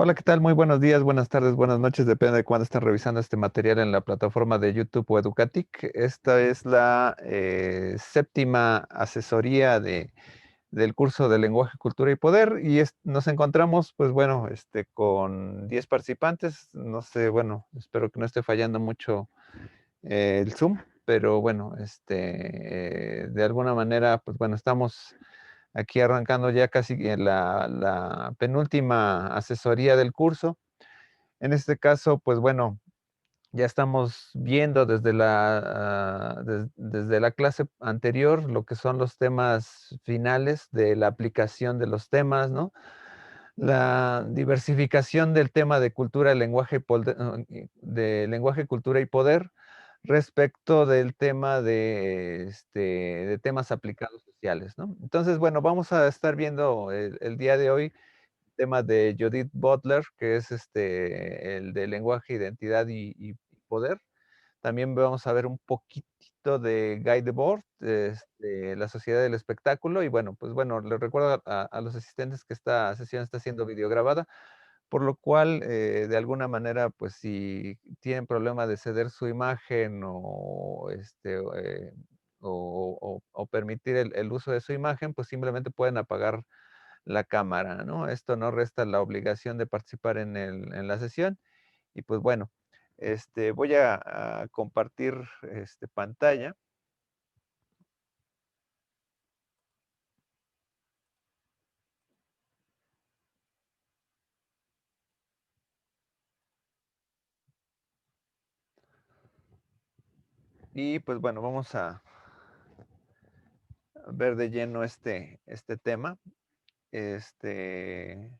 Hola, ¿qué tal? Muy buenos días, buenas tardes, buenas noches, depende de cuándo estén revisando este material en la plataforma de YouTube o Educatic. Esta es la séptima asesoría del curso de Lenguaje, Cultura y Poder y nos encontramos, pues bueno, con 10 participantes. No sé, bueno, espero que no esté fallando mucho el Zoom, pero bueno, de alguna manera, pues bueno, estamos aquí arrancando ya casi en la penúltima asesoría del curso. En este caso, pues bueno, ya estamos viendo desde la clase anterior lo que son los temas finales de la aplicación de los temas, ¿no? La diversificación del tema de cultura, lenguaje, de lenguaje, cultura y poder respecto del tema de temas aplicados sociales, ¿no? Entonces, bueno, vamos a estar viendo el día de hoy tema de Judith Butler, que es el de lenguaje, identidad y poder. También vamos a ver un poquitito de Guy Debord, la sociedad del espectáculo. Y bueno, pues bueno, les recuerdo a los asistentes que esta sesión está siendo videograbada, por lo cual, de alguna manera, pues si tienen problema de ceder su imagen o permitir el uso de su imagen, pues simplemente pueden apagar la cámara, ¿no? Esto no resta la obligación de participar en la sesión. Y pues bueno, voy a compartir pantalla y pues bueno, vamos a ver de lleno este tema. Este,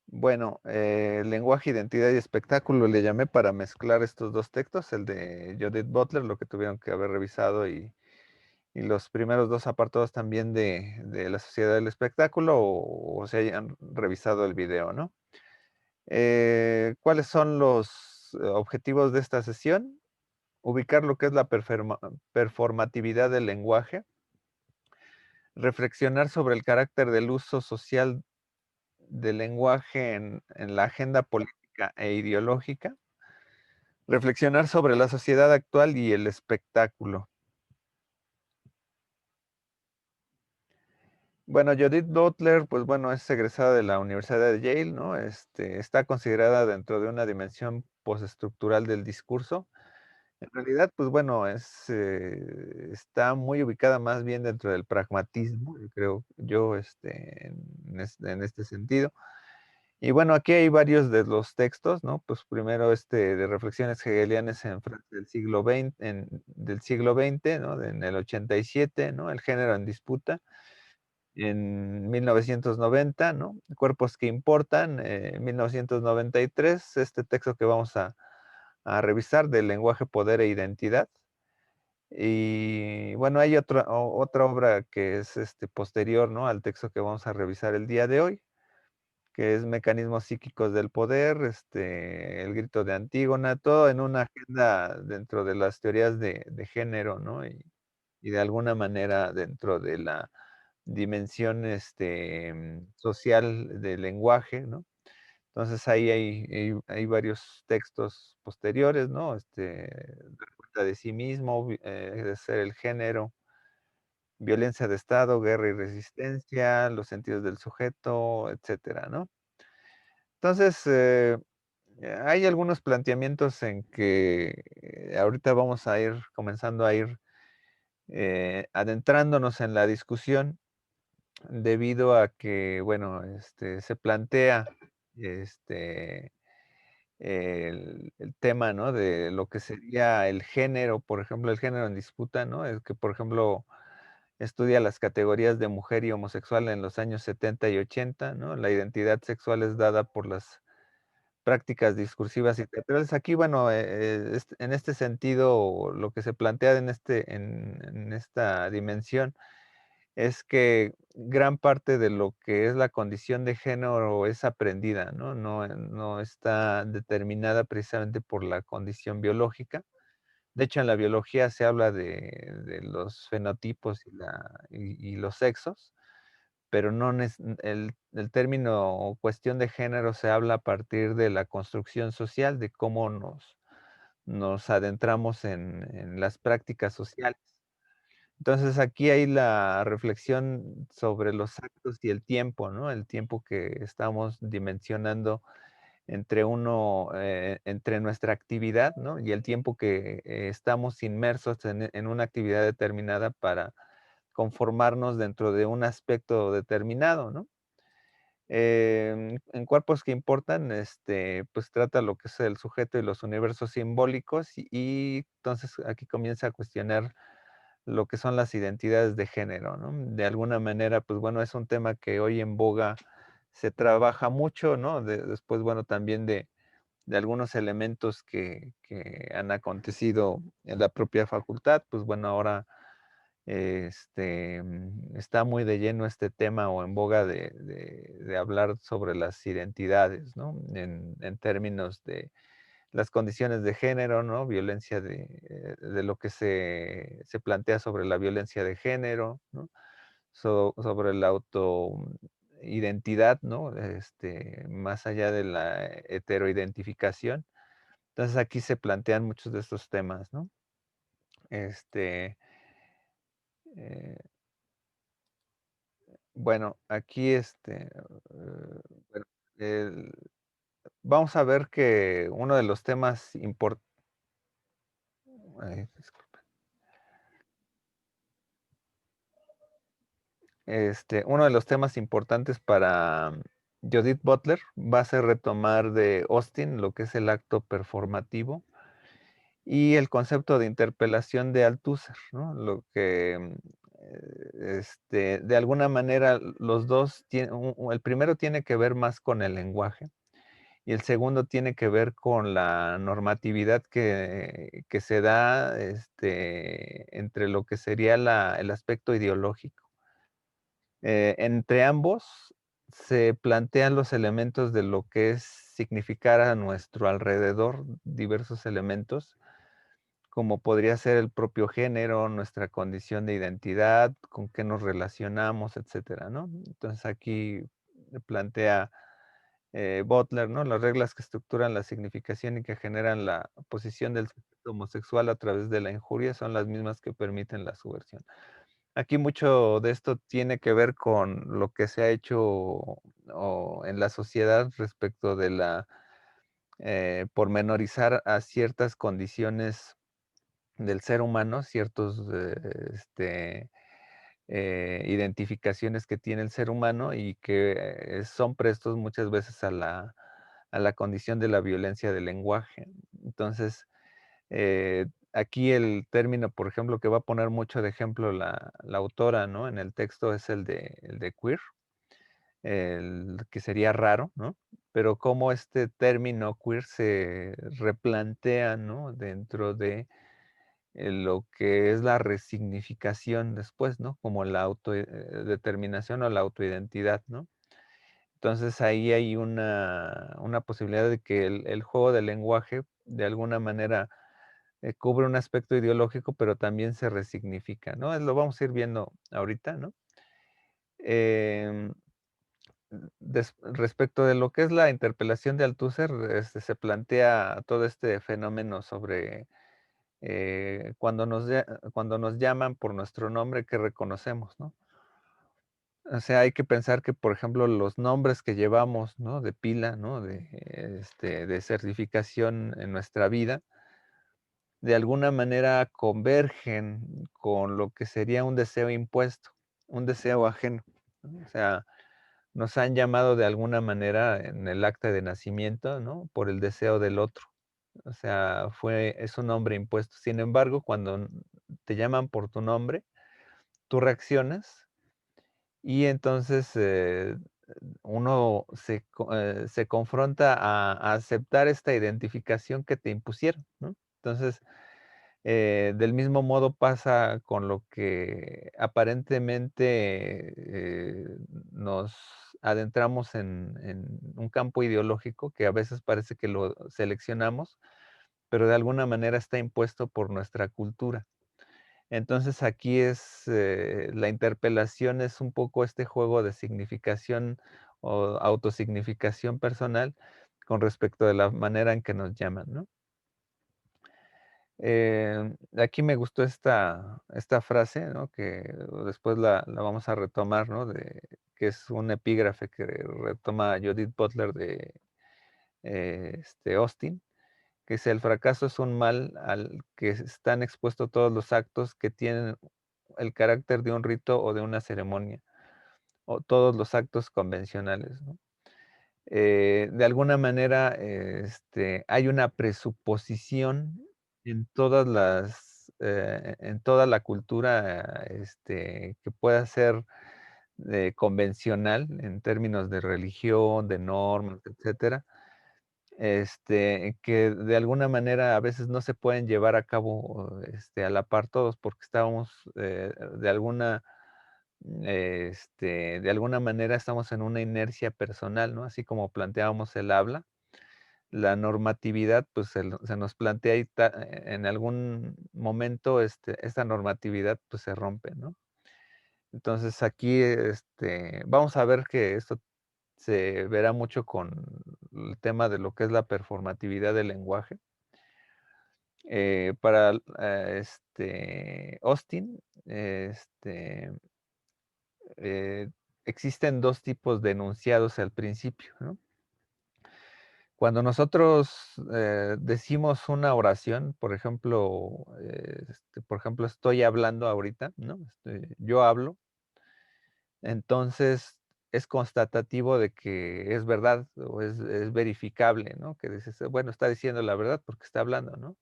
bueno, lenguaje, identidad y espectáculo le llamé para mezclar estos dos textos, el de Judith Butler, lo que tuvieron que haber revisado y los primeros dos apartados también de la sociedad del espectáculo o se hayan revisado el video, ¿no? ¿Cuáles son los objetivos de esta sesión? Ubicar lo que es la performatividad del lenguaje, reflexionar sobre el carácter del uso social del lenguaje en la agenda política e ideológica, reflexionar sobre la sociedad actual y el espectáculo. Bueno, Judith Butler, pues bueno, es egresada de la Universidad de Yale, ¿no? Está considerada dentro de una dimensión postestructural del discurso. En realidad, pues bueno, está muy ubicada más bien dentro del pragmatismo, yo creo yo, en este sentido. Y bueno, aquí hay varios de los textos, ¿no? Pues primero de reflexiones hegelianas en Francia del siglo XX, ¿no? En el 87, ¿no? El género en disputa en 1990, ¿no? Cuerpos que importan, 1993, este texto que vamos a revisar del lenguaje, poder e identidad. Y bueno, hay otra obra que es posterior, ¿no? Al texto que vamos a revisar el día de hoy, que es Mecanismos psíquicos del poder, El grito de Antígona, todo en una agenda dentro de las teorías de género, ¿no? Y de alguna manera dentro de la dimensión, social del lenguaje, ¿no? Entonces, ahí hay varios textos posteriores, ¿no? Dar cuenta de sí mismo, de ser el género, violencia de Estado, guerra y resistencia, los sentidos del sujeto, etcétera, ¿no? Entonces, hay algunos planteamientos en que ahorita vamos a ir comenzando a ir adentrándonos en la discusión debido a que, bueno, se plantea este, el tema, ¿no? De lo que sería el género, por ejemplo, el género en disputa, ¿no? Es que, por ejemplo, estudia las categorías de mujer y homosexual en los años 70 y 80, ¿no? La identidad sexual es dada por las prácticas discursivas y teatrales. Aquí, bueno, en este sentido, lo que se plantea en esta dimensión es que gran parte de lo que es la condición de género es aprendida, ¿no? No está determinada precisamente por la condición biológica. De hecho, en la biología se habla de los fenotipos y los sexos, pero no el término o cuestión de género se habla a partir de la construcción social, de cómo nos adentramos en las prácticas sociales. Entonces, aquí hay la reflexión sobre los actos y el tiempo, ¿no? El tiempo que estamos dimensionando entre nuestra actividad, ¿no? Y el tiempo que, estamos inmersos en una actividad determinada para conformarnos dentro de un aspecto determinado, ¿no? En Cuerpos que importan, pues, trata lo que es el sujeto y los universos simbólicos, y entonces aquí comienza a cuestionar lo que son las identidades de género, ¿no? De alguna manera, pues, bueno, es un tema que hoy en boga se trabaja mucho, ¿no? Después, bueno, también de algunos elementos que han acontecido en la propia facultad, pues, bueno, ahora está muy de lleno este tema o en boga de hablar sobre las identidades, ¿no? En términos de las condiciones de género, ¿no? Violencia de lo que se plantea sobre la violencia de género, ¿no? Sobre la autoidentidad, ¿no? Más allá de la heteroidentificación. Entonces, aquí se plantean muchos de estos temas, ¿no? Este, eh Bueno, aquí, bueno, el vamos a ver que uno de los temas disculpe. Uno de los temas importantes para Judith Butler va a ser retomar de Austin lo que es el acto performativo y el concepto de interpelación de Althusser, ¿no? Lo que, de alguna manera los 2 tienen el primero tiene que ver más con el lenguaje. Y el segundo tiene que ver con la normatividad que se da, entre lo que sería el aspecto ideológico. Entre ambos se plantean los elementos de lo que es significar a nuestro alrededor diversos elementos, como podría ser el propio género, nuestra condición de identidad, con qué nos relacionamos, etcétera, ¿no? Entonces, aquí plantea Butler, ¿no? Las reglas que estructuran la significación y que generan la posición del sujeto homosexual a través de la injuria son las mismas que permiten la subversión. Aquí mucho de esto tiene que ver con lo que se ha hecho en la sociedad respecto de la pormenorizar a ciertas condiciones del ser humano, ciertos identificaciones que tiene el ser humano y que son prestos muchas veces a la condición de la violencia del lenguaje. Entonces, aquí el término, por ejemplo, que va a poner mucho de ejemplo la autora, ¿no? En el texto es el de queer, el que sería raro, ¿no? Pero cómo este término queer se replantea, ¿no? Dentro de lo que es la resignificación después, ¿no? Como la determinación o la autoidentidad, ¿no? Entonces, ahí hay una posibilidad de que el juego del lenguaje, de alguna manera, cubre un aspecto ideológico, pero también se resignifica, ¿no? Lo vamos a ir viendo ahorita, ¿no? Em, respecto de lo que es la interpelación de Althusser, se plantea todo este fenómeno sobre cuando nos llaman por nuestro nombre que reconocemos, ¿no? O sea, hay que pensar que, por ejemplo, los nombres que llevamos, ¿no? De pila, ¿no? De certificación en nuestra vida, de alguna manera convergen con lo que sería un deseo impuesto, un deseo ajeno, ¿no? O sea, nos han llamado de alguna manera en el acta de nacimiento, ¿no? Por el deseo del otro. O sea, es un nombre impuesto. Sin embargo, cuando te llaman por tu nombre, tú reaccionas y entonces uno se confronta a aceptar esta identificación que te impusieron, ¿no? Entonces, del mismo modo pasa con lo que aparentemente nos adentramos en un campo ideológico que a veces parece que lo seleccionamos, pero de alguna manera está impuesto por nuestra cultura. Entonces, aquí la interpelación es un poco este juego de significación o autosignificación personal con respecto de la manera en que nos llaman, ¿no? Aquí me gustó esta frase, ¿no? Que después la vamos a retomar, ¿no? Que es un epígrafe que retoma Judith Butler de, Austin, que dice: "El fracaso es un mal al que están expuestos todos los actos que tienen el carácter de un rito o de una ceremonia, o todos los actos convencionales", ¿no? De alguna manera, hay una presuposición en toda la cultura, que pueda ser, convencional en términos de religión, de normas, etcétera, que de alguna manera a veces no se pueden llevar a cabo, a la par todos, porque estamos, de alguna manera estamos en una inercia personal, ¿no? Así como planteábamos el habla, la normatividad, pues, se nos plantea y en algún momento, esta normatividad, pues, se rompe, ¿no? Entonces, aquí, vamos a ver que esto se verá mucho con el tema de lo que es la performatividad del lenguaje. Para, Austin, eh, existen 2 tipos de enunciados al principio, ¿no? Cuando nosotros, decimos una oración, por ejemplo, estoy hablando ahorita, ¿no? Yo hablo, entonces es constatativo de que es verdad o es verificable, ¿no? Que dices, bueno, está diciendo la verdad porque está hablando, ¿no?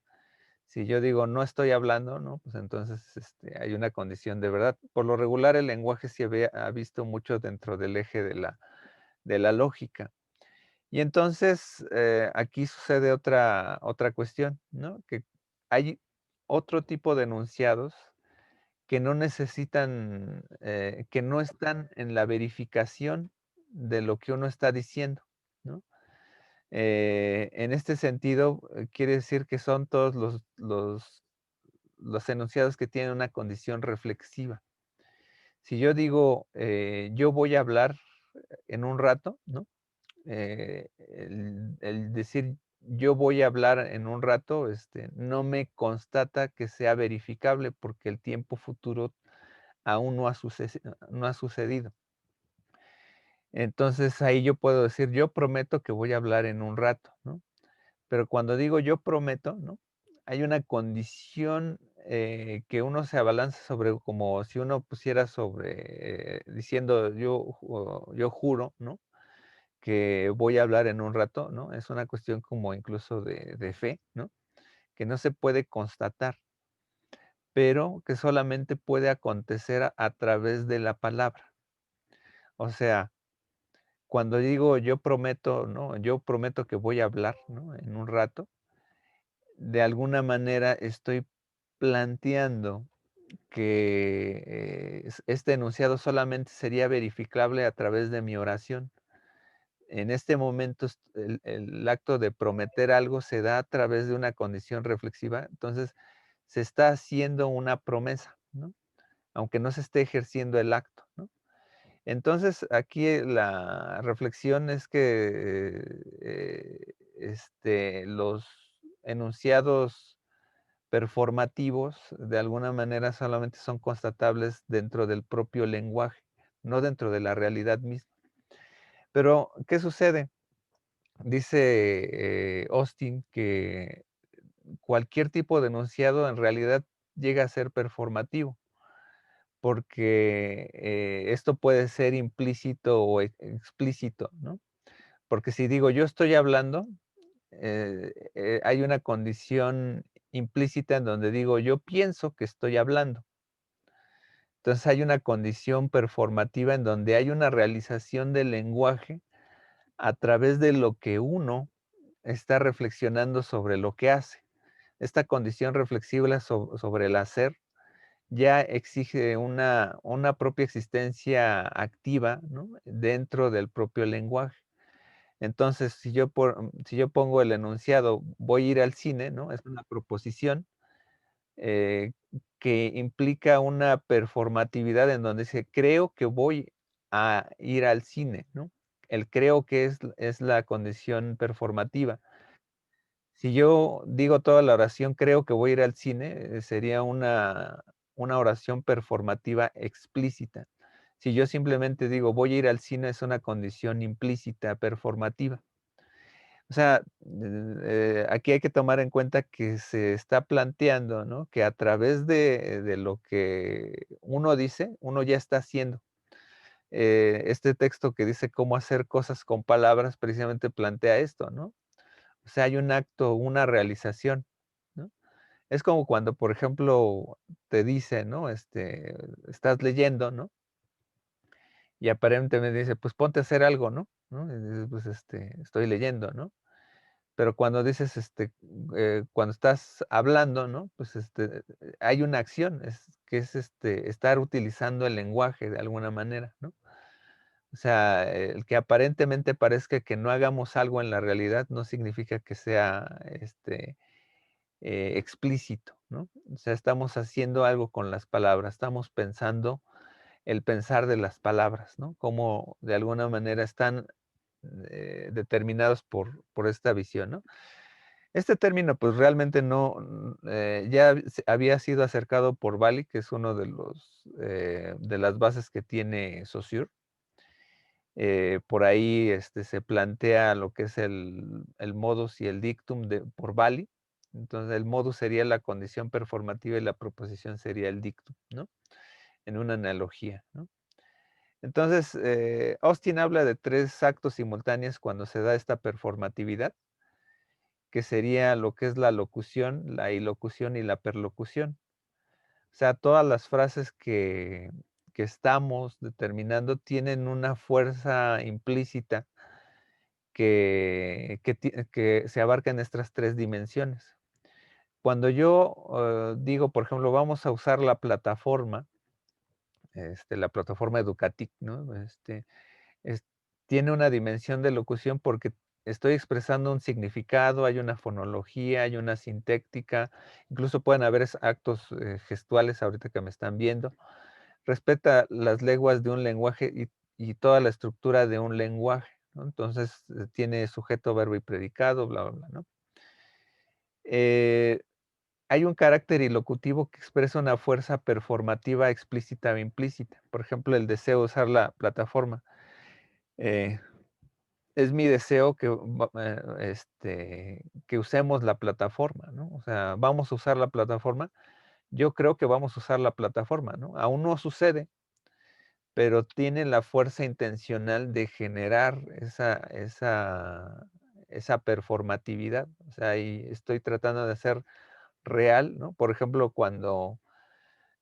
Si yo digo no estoy hablando, ¿no? Pues entonces, hay una condición de verdad. Por lo regular, el lenguaje ha visto mucho dentro del eje de la lógica. Y entonces, aquí sucede otra cuestión, ¿no? Que hay otro tipo de enunciados que no necesitan, que no están en la verificación de lo que uno está diciendo, ¿no? En este sentido, quiere decir que son todos los enunciados que tienen una condición reflexiva. Si yo digo, yo voy a hablar en un rato, ¿no? El decir yo voy a hablar en un rato, no me constata que sea verificable porque el tiempo futuro aún no ha sucedido. Entonces ahí yo puedo decir, yo prometo que voy a hablar en un rato, ¿no? Pero cuando digo yo prometo, ¿no? Hay una condición que uno se abalanza sobre, como si uno pusiera sobre, diciendo yo juro, ¿no? Que voy a hablar en un rato, ¿no? Es una cuestión como incluso de fe, ¿no? Que no se puede constatar, pero que solamente puede acontecer a través de la palabra. O sea, cuando digo yo prometo, ¿no? Yo prometo que voy a hablar, ¿no? En un rato, de alguna manera estoy planteando que este enunciado solamente sería verificable a través de mi oración. En este momento, el acto de prometer algo se da a través de una condición reflexiva, entonces se está haciendo una promesa, ¿no? Aunque no se esté ejerciendo el acto, ¿no? Entonces, aquí la reflexión es que, los enunciados performativos, de alguna manera, solamente son constatables dentro del propio lenguaje, no dentro de la realidad misma. Pero, ¿qué sucede? Dice, Austin que cualquier tipo de enunciado en realidad llega a ser performativo, porque, esto puede ser implícito o explícito, ¿no? Porque si digo: "Yo estoy hablando", hay una condición implícita en donde digo: "Yo pienso que estoy hablando". Entonces, hay una condición performativa en donde hay una realización del lenguaje a través de lo que uno está reflexionando sobre lo que hace. Esta condición reflexiva sobre el hacer ya exige una propia existencia activa, ¿no? Dentro del propio lenguaje. Entonces, si yo pongo el enunciado, voy a ir al cine, ¿no? Es una proposición, eh, que implica una performatividad en donde dice: "Creo que voy a ir al cine", ¿no? El creo que es la condición performativa. Si yo digo toda la oración: "Creo que voy a ir al cine", sería una oración performativa explícita. Si yo simplemente digo: "Voy a ir al cine", es una condición implícita performativa. O sea, aquí hay que tomar en cuenta que se está planteando, ¿no? Que a través de lo que uno dice, uno ya está haciendo. Este texto que dice cómo hacer cosas con palabras, precisamente plantea esto, ¿no? O sea, hay un acto, una realización, ¿no? Es como cuando, por ejemplo, te dicen, ¿no? Estás leyendo, ¿no? Y aparentemente dice, pues ponte a hacer algo, ¿no? Y dices, pues, estoy leyendo, ¿no? Pero cuando dices, cuando estás hablando, ¿no? Pues, hay una acción, que es, estar utilizando el lenguaje de alguna manera, ¿no? O sea, el que aparentemente parezca que no hagamos algo en la realidad no significa que sea, explícito, ¿no? O sea, estamos haciendo algo con las palabras, estamos pensando el pensar de las palabras, ¿no? Cómo de alguna manera están, determinados por esta visión, ¿no? Este término, pues, realmente no, ya había sido acercado por Bali, que es uno de las bases que tiene Saussure. Por ahí, se plantea lo que es el modus y el dictum por Bali. Entonces, el modus sería la condición performativa y la proposición sería el dictum, ¿no? En una analogía, ¿no? Entonces, Austin habla de 3 actos simultáneos cuando se da esta performatividad, que sería lo que es la locución, la ilocución y la perlocución. O sea, todas las frases que estamos determinando tienen una fuerza implícita que se abarca en estas 3 dimensiones. Cuando yo, digo, por ejemplo, vamos a usar la plataforma Educatic, ¿no? Es tiene una dimensión de locución porque estoy expresando un significado, hay una fonología, hay una sintéctica, incluso pueden haber actos, gestuales ahorita que me están viendo. Respeta las leguas de un lenguaje y toda la estructura de un lenguaje, ¿no? Entonces, tiene sujeto, verbo y predicado, bla, bla, bla, ¿no? Eh, Hay un carácter ilocutivo que expresa una fuerza performativa explícita o implícita. Por ejemplo, el deseo de usar la plataforma. Eh, es mi deseo que usemos la plataforma, ¿no? O sea, vamos a usar la plataforma. Yo creo que vamos a usar la plataforma, ¿no? Aún no sucede, pero tiene la fuerza intencional de generar esa performatividad. O sea, y estoy tratando de hacer real, ¿no? Por ejemplo, cuando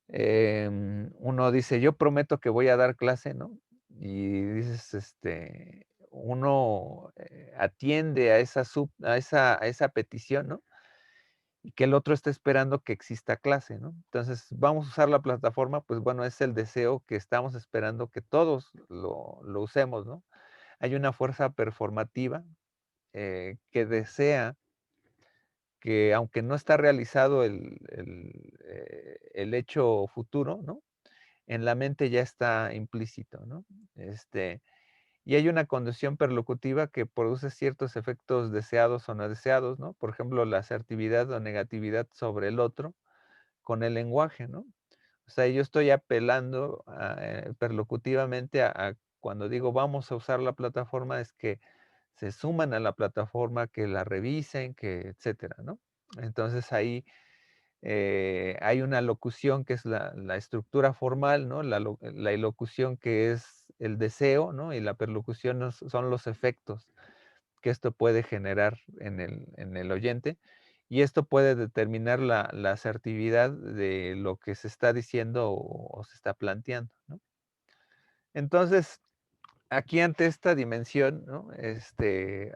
uno dice, yo prometo que voy a dar clase, ¿no? Y dices, uno atiende a esa petición, ¿no? Y que el otro está esperando que exista clase, ¿no? Entonces, vamos a usar la plataforma, pues bueno, es el deseo que estamos esperando que todos lo usemos, ¿no? Hay una fuerza performativa que desea que aunque no está realizado el hecho futuro, ¿no? En la mente ya está implícito, ¿no? Este, y hay una condición perlocutiva que produce ciertos efectos deseados o no deseados, ¿no? Por ejemplo, la asertividad o negatividad sobre el otro con el lenguaje, ¿no? O sea, yo estoy apelando perlocutivamente a cuando digo vamos a usar la plataforma, es que se suman a la plataforma, que la revisen, que etcétera, ¿no? Entonces ahí hay una locución que es la estructura formal, ¿no? La ilocución que es el deseo, ¿no? Y la perlocución son los efectos que esto puede generar en el oyente. Y esto puede determinar la asertividad de lo que se está diciendo o se está planteando, ¿no? Entonces, aquí ante esta dimensión, ¿no?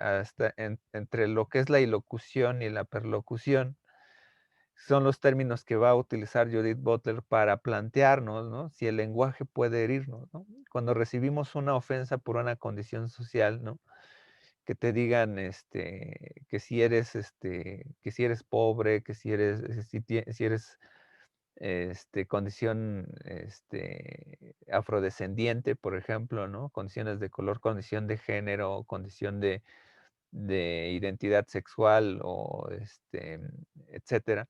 Hasta entre lo que es la ilocución y la perlocución, son los términos que va a utilizar Judith Butler para plantearnos, ¿no? Si el lenguaje puede herirnos, ¿no? Cuando recibimos una ofensa por una condición social, ¿no? Que te digan, que si eres pobre, que si eres condición, afrodescendiente, por ejemplo, ¿no? Condiciones de color, condición de género, condición de identidad sexual o, etcétera.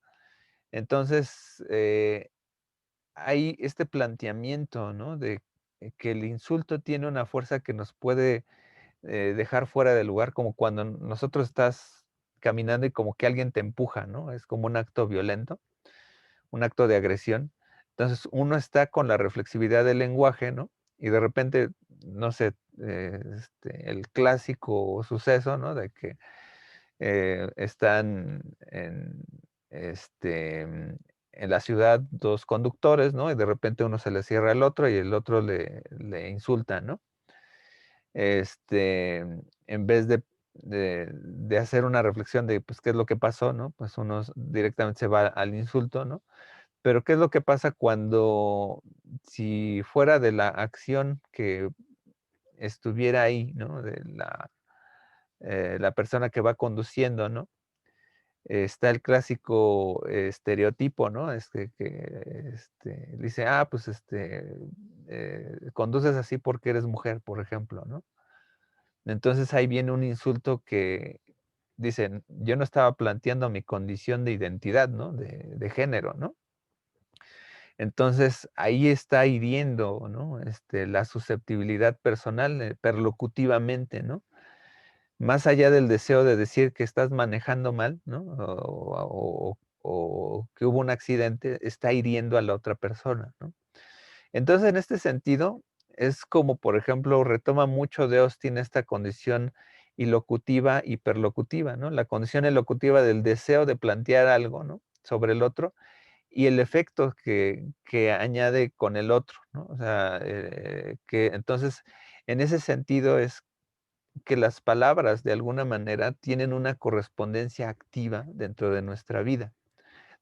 Entonces, hay este planteamiento, ¿no? De que el insulto tiene una fuerza que nos puede, dejar fuera de lugar, como cuando nosotros estás caminando y como que alguien te empuja, ¿no? Es como un acto violento, un acto de agresión. Entonces, uno está con la reflexividad del lenguaje, ¿no? Y de repente, no sé, el clásico suceso, ¿no? De que están este, mm, en la ciudad 2 conductores, ¿no? Y de repente uno se le cierra al otro y el otro le insulta, ¿no? En vez de hacer una reflexión de, pues, ¿qué es lo que pasó, no? Pues uno directamente se va al insulto, ¿no? Pero, ¿qué es lo que pasa cuando si fuera de la acción que estuviera ahí, ¿no? De la persona que va conduciendo, ¿no? Está el clásico estereotipo, ¿no? Dice, ah, pues, conduces así porque eres mujer, por ejemplo, ¿no? Entonces, ahí viene un insulto que dicen, yo no estaba planteando mi condición de identidad, ¿no? De género, ¿no? Entonces, ahí está hiriendo, ¿no? La susceptibilidad personal, perlocutivamente, ¿no? Más allá del deseo de decir que estás manejando mal, ¿no? O que hubo un accidente, está hiriendo a la otra persona, ¿no? Entonces, en este sentido, es como, por ejemplo, retoma mucho de Austin esta condición ilocutiva, hiperlocutiva, ¿no? La condición elocutiva del deseo de plantear algo, ¿no? Sobre el otro, y el efecto que añade con el otro, ¿no? O sea, que entonces, en ese sentido es que las palabras de alguna manera tienen una correspondencia activa dentro de nuestra vida.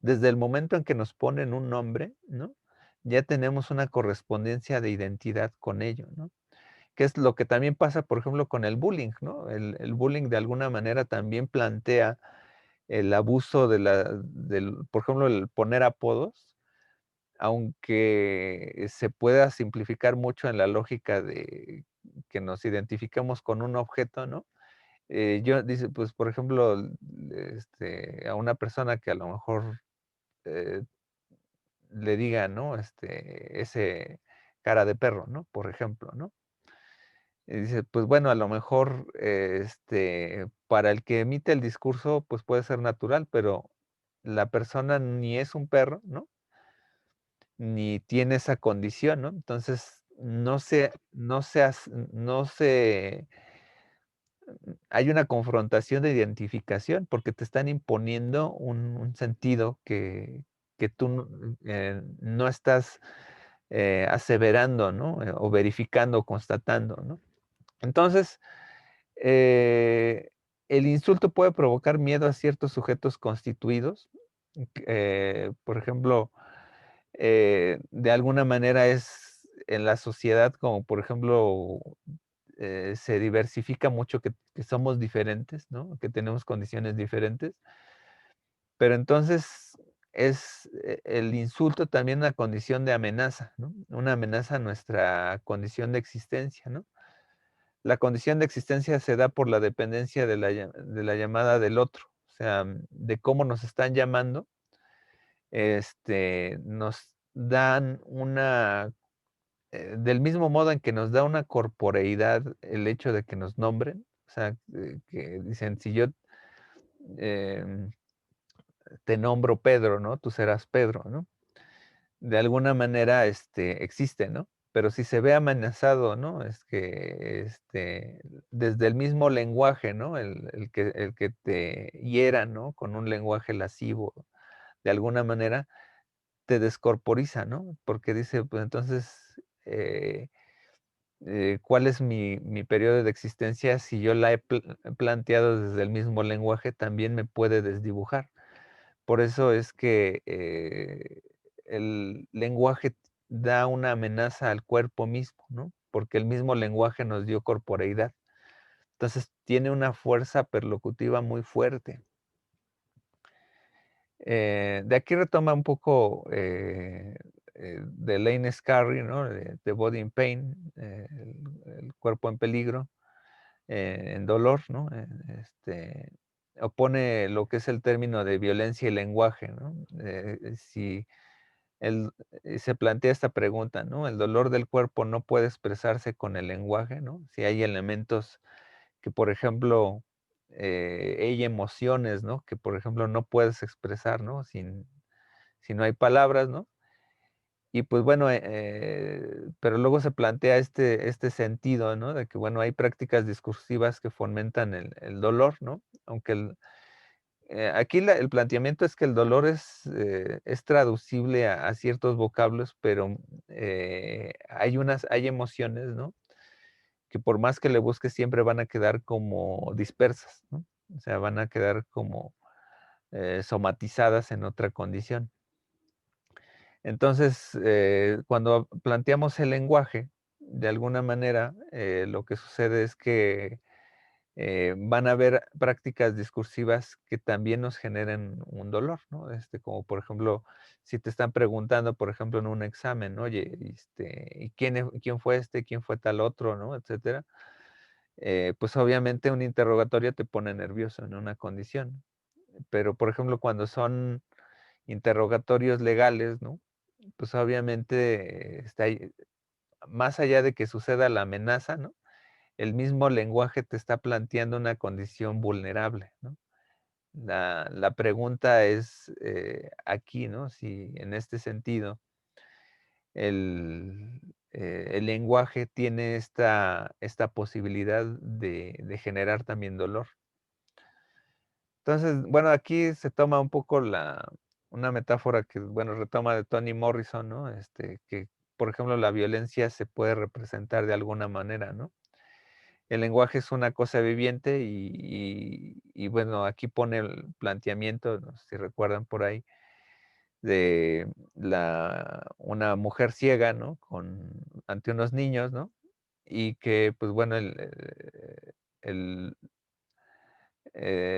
Desde el momento en que nos ponen un nombre, ¿no? Ya tenemos una correspondencia de identidad con ello, ¿no? Que es lo que también pasa, por ejemplo, con el bullying, ¿no? El bullying de alguna manera también plantea el abuso por ejemplo, el poner apodos, aunque se pueda simplificar mucho en la lógica de que nos identificamos con un objeto, ¿no? Yo dice, pues, por ejemplo, a una persona que a lo mejor, eh, le diga, ¿no? Ese cara de perro, ¿no? Por ejemplo, ¿no? Y dice, pues bueno, a lo mejor, para el que emite el discurso, pues puede ser natural, pero la persona ni es un perro, ¿no? Ni tiene esa condición, ¿no? Entonces, no se hay una confrontación de identificación, porque te están imponiendo un sentido que tú no estás, aseverando, ¿no? O verificando, constatando, ¿no? Entonces, eh, el insulto puede provocar miedo a ciertos sujetos constituidos, por ejemplo, de alguna manera es en la sociedad, como por ejemplo, se diversifica mucho que somos diferentes, ¿no? Que tenemos condiciones diferentes, pero entonces es el insulto también una condición de amenaza, ¿no? Una amenaza a nuestra condición de existencia, ¿no? La condición de existencia se da por la dependencia de la llamada del otro, o sea, de cómo nos están llamando, nos dan del mismo modo en que nos da una corporeidad el hecho de que nos nombren, o sea, que dicen, si yo em, te nombro Pedro, ¿no? Tú serás Pedro, ¿no? De alguna manera, existe, ¿no? Pero si se ve amenazado, ¿no? Es que, desde el mismo lenguaje, ¿no? El que te hiera, ¿no? Con un lenguaje lascivo, de alguna manera, te descorporiza, ¿no? Porque dice, pues entonces, ¿cuál es mi periodo de existencia? Si yo la he planteado desde el mismo lenguaje, también me puede desdibujar. Por eso es que el lenguaje da una amenaza al cuerpo mismo, ¿no? Porque el mismo lenguaje nos dio corporeidad. Entonces tiene una fuerza perlocutiva muy fuerte. De aquí retoma un poco, de Lane Scarry, ¿no? De Body in Pain, el cuerpo en peligro, en dolor, ¿no? Opone lo que es el término de violencia y lenguaje, ¿no? Si el se plantea esta pregunta, ¿no? ¿El dolor del cuerpo no puede expresarse con el lenguaje, no? Si hay elementos que, por ejemplo, hay emociones, ¿no? Que, por ejemplo, no puedes expresar, ¿no? Si no hay palabras, ¿no? Y pues bueno, pero luego se plantea este sentido, ¿no? De que, bueno, hay prácticas discursivas que fomentan el dolor, ¿no? Aunque aquí el planteamiento es que el dolor es traducible a ciertos vocablos, pero hay emociones, ¿no? Que por más que le busques siempre van a quedar como dispersas, ¿no? O sea, van a quedar como somatizadas en otra condición. Entonces, cuando planteamos el lenguaje, de alguna manera, lo que sucede es que van a haber prácticas discursivas que también nos generen un dolor, ¿no? Como por ejemplo, si te están preguntando, por ejemplo, en un examen, oye, ¿y quién fue este? ¿Quién fue tal otro? ¿No? Etcétera. Pues obviamente un interrogatorio te pone nervioso en una condición. Pero, por ejemplo, cuando son interrogatorios legales, ¿no? Pues obviamente está ahí, más allá de que suceda la amenaza, ¿no? El mismo lenguaje te está planteando una condición vulnerable, ¿no? La pregunta es aquí, ¿no? Si en este sentido el, el lenguaje tiene esta posibilidad de generar también dolor. Entonces, bueno, aquí se toma un poco una metáfora que, bueno, retoma de Toni Morrison, ¿no? Que, por ejemplo, la violencia se puede representar de alguna manera, ¿no? El lenguaje es una cosa viviente y bueno, aquí pone el planteamiento, no sé si recuerdan por ahí, de una mujer ciega, ¿no? Ante unos niños, ¿no? Y que, pues bueno, el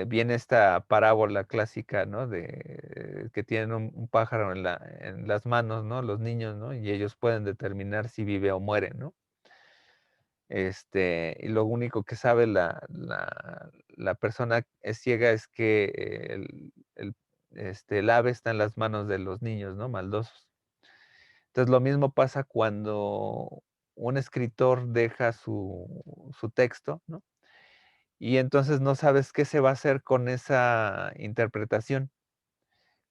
viene esta parábola clásica, ¿no? De que tienen un pájaro en las manos, ¿no? Los niños, ¿no? Y ellos pueden determinar si vive o muere, ¿no? Y lo único que sabe la persona es ciega es que el ave está en las manos de los niños, ¿no? Maldosos. Entonces, lo mismo pasa cuando un escritor deja su texto, ¿no? Y entonces no sabes qué se va a hacer con esa interpretación,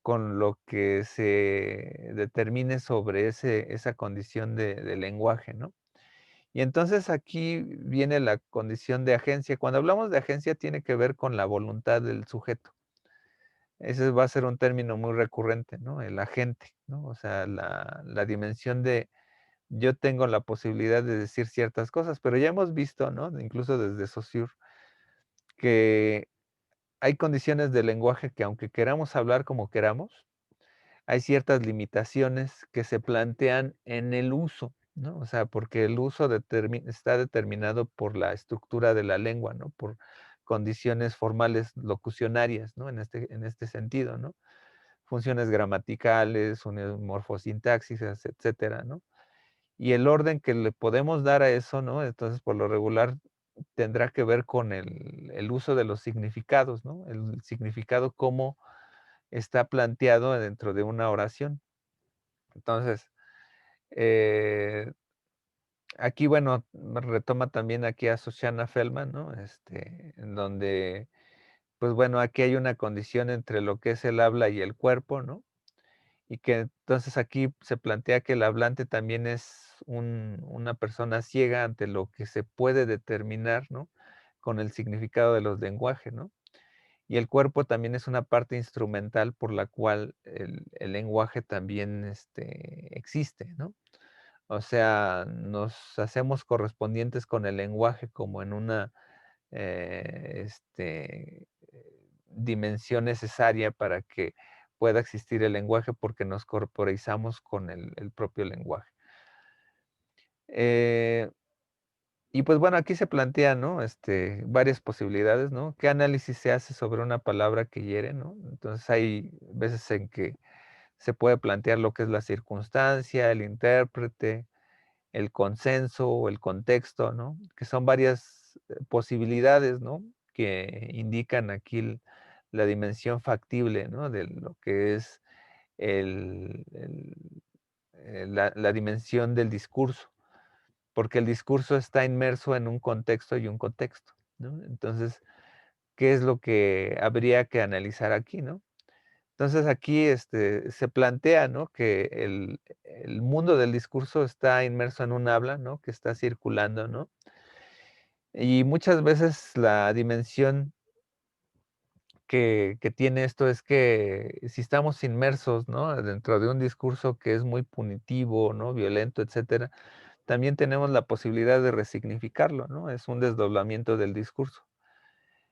con lo que se determine sobre esa condición de lenguaje, ¿no? Y entonces aquí viene la condición de agencia. Cuando hablamos de agencia tiene que ver con la voluntad del sujeto. Ese va a ser un término muy recurrente, ¿no? El agente, ¿no? O sea, la dimensión de yo tengo la posibilidad de decir ciertas cosas, pero ya hemos visto, ¿no? Incluso desde Saussure, que hay condiciones de lenguaje que aunque queramos hablar como queramos, hay ciertas limitaciones que se plantean en el uso, ¿no? O sea, porque el uso está determinado por la estructura de la lengua, ¿no? Por condiciones formales locucionarias, ¿no? En este sentido, ¿no? Funciones gramaticales, morfosintaxis, etcétera, ¿no? Y el orden que le podemos dar a eso, ¿no? Entonces, por lo regular, tendrá que ver con el uso de los significados, ¿no? El significado cómo está planteado dentro de una oración. Entonces, eh, aquí, bueno, retoma también aquí a Shoshana Feldman, ¿no? En donde, pues bueno, aquí hay una condición entre lo que es el habla y el cuerpo, ¿no? Y que entonces aquí se plantea que el hablante también es una persona ciega ante lo que se puede determinar, ¿no? Con el significado de los lenguajes, ¿no? Y el cuerpo también es una parte instrumental por la cual el lenguaje también existe, ¿no? O sea, nos hacemos correspondientes con el lenguaje como en una dimensión necesaria para que pueda existir el lenguaje porque nos corporizamos con el propio lenguaje. Eh, Y pues bueno, aquí se plantean, ¿no? Varias posibilidades, ¿no? ¿Qué análisis se hace sobre una palabra que hiere, ¿no? Entonces hay veces en que se puede plantear lo que es la circunstancia, el intérprete, el consenso o el contexto, ¿no? Que son varias posibilidades, ¿no? Que indican aquí la dimensión factible, ¿no? De lo que es la dimensión del discurso, porque el discurso está inmerso en un contexto y un contexto, ¿no? Entonces, ¿qué es lo que habría que analizar aquí, no? Entonces aquí se plantea, ¿no? Que el mundo del discurso está inmerso en un habla, ¿no? Que está circulando, ¿no? Y muchas veces la dimensión que tiene esto es que si estamos inmersos, ¿no? Dentro de un discurso que es muy punitivo, ¿no? Violento, etcétera, también tenemos la posibilidad de resignificarlo, ¿no? Es un desdoblamiento del discurso.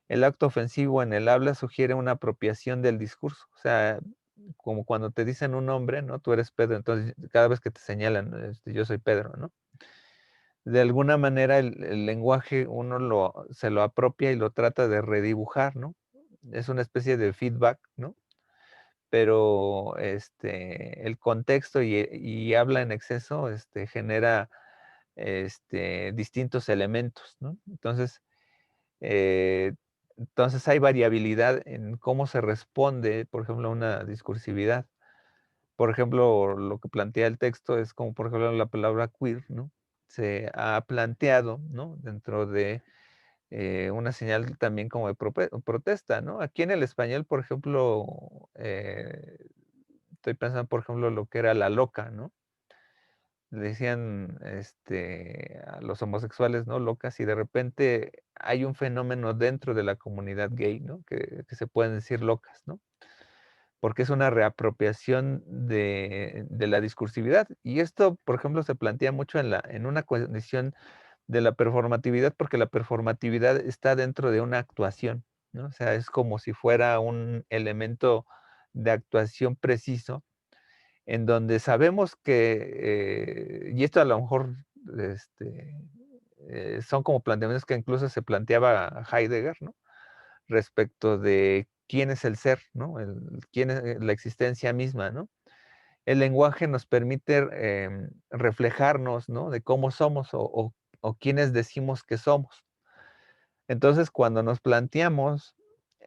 El acto ofensivo en el habla sugiere una apropiación del discurso, o sea, como cuando te dicen un nombre, ¿no? Tú eres Pedro, entonces cada vez que te señalan, yo soy Pedro, ¿no? De alguna manera el lenguaje uno se lo apropia y lo trata de redibujar, ¿no? Es una especie de feedback, ¿no? Pero el contexto y habla en exceso genera distintos elementos, ¿no? Eh, entonces hay variabilidad en cómo se responde, por ejemplo, a una discursividad. Por ejemplo, lo que plantea el texto es como, por ejemplo, la palabra queer, ¿no? Se ha planteado, ¿no? Dentro de una señal también como de protesta, ¿no? Aquí en el español, por ejemplo, estoy pensando, por ejemplo, lo que era la loca, ¿no? Le decían a los homosexuales, ¿no? Locas, y de repente hay un fenómeno dentro de la comunidad gay, ¿no? Que se pueden decir locas, ¿no? Porque es una reapropiación de la discursividad. Y esto, por ejemplo, se plantea mucho en una condición de la performatividad, porque la performatividad está dentro de una actuación, ¿no? O sea, es como si fuera un elemento de actuación preciso, en donde sabemos que, y esto a lo mejor este, son como planteamientos que incluso se planteaba Heidegger, ¿no? Respecto de quién es el ser, ¿no? Quién es la existencia misma, ¿no? El lenguaje nos permite reflejarnos, ¿no? De cómo somos o quiénes decimos que somos. Entonces, cuando nos planteamos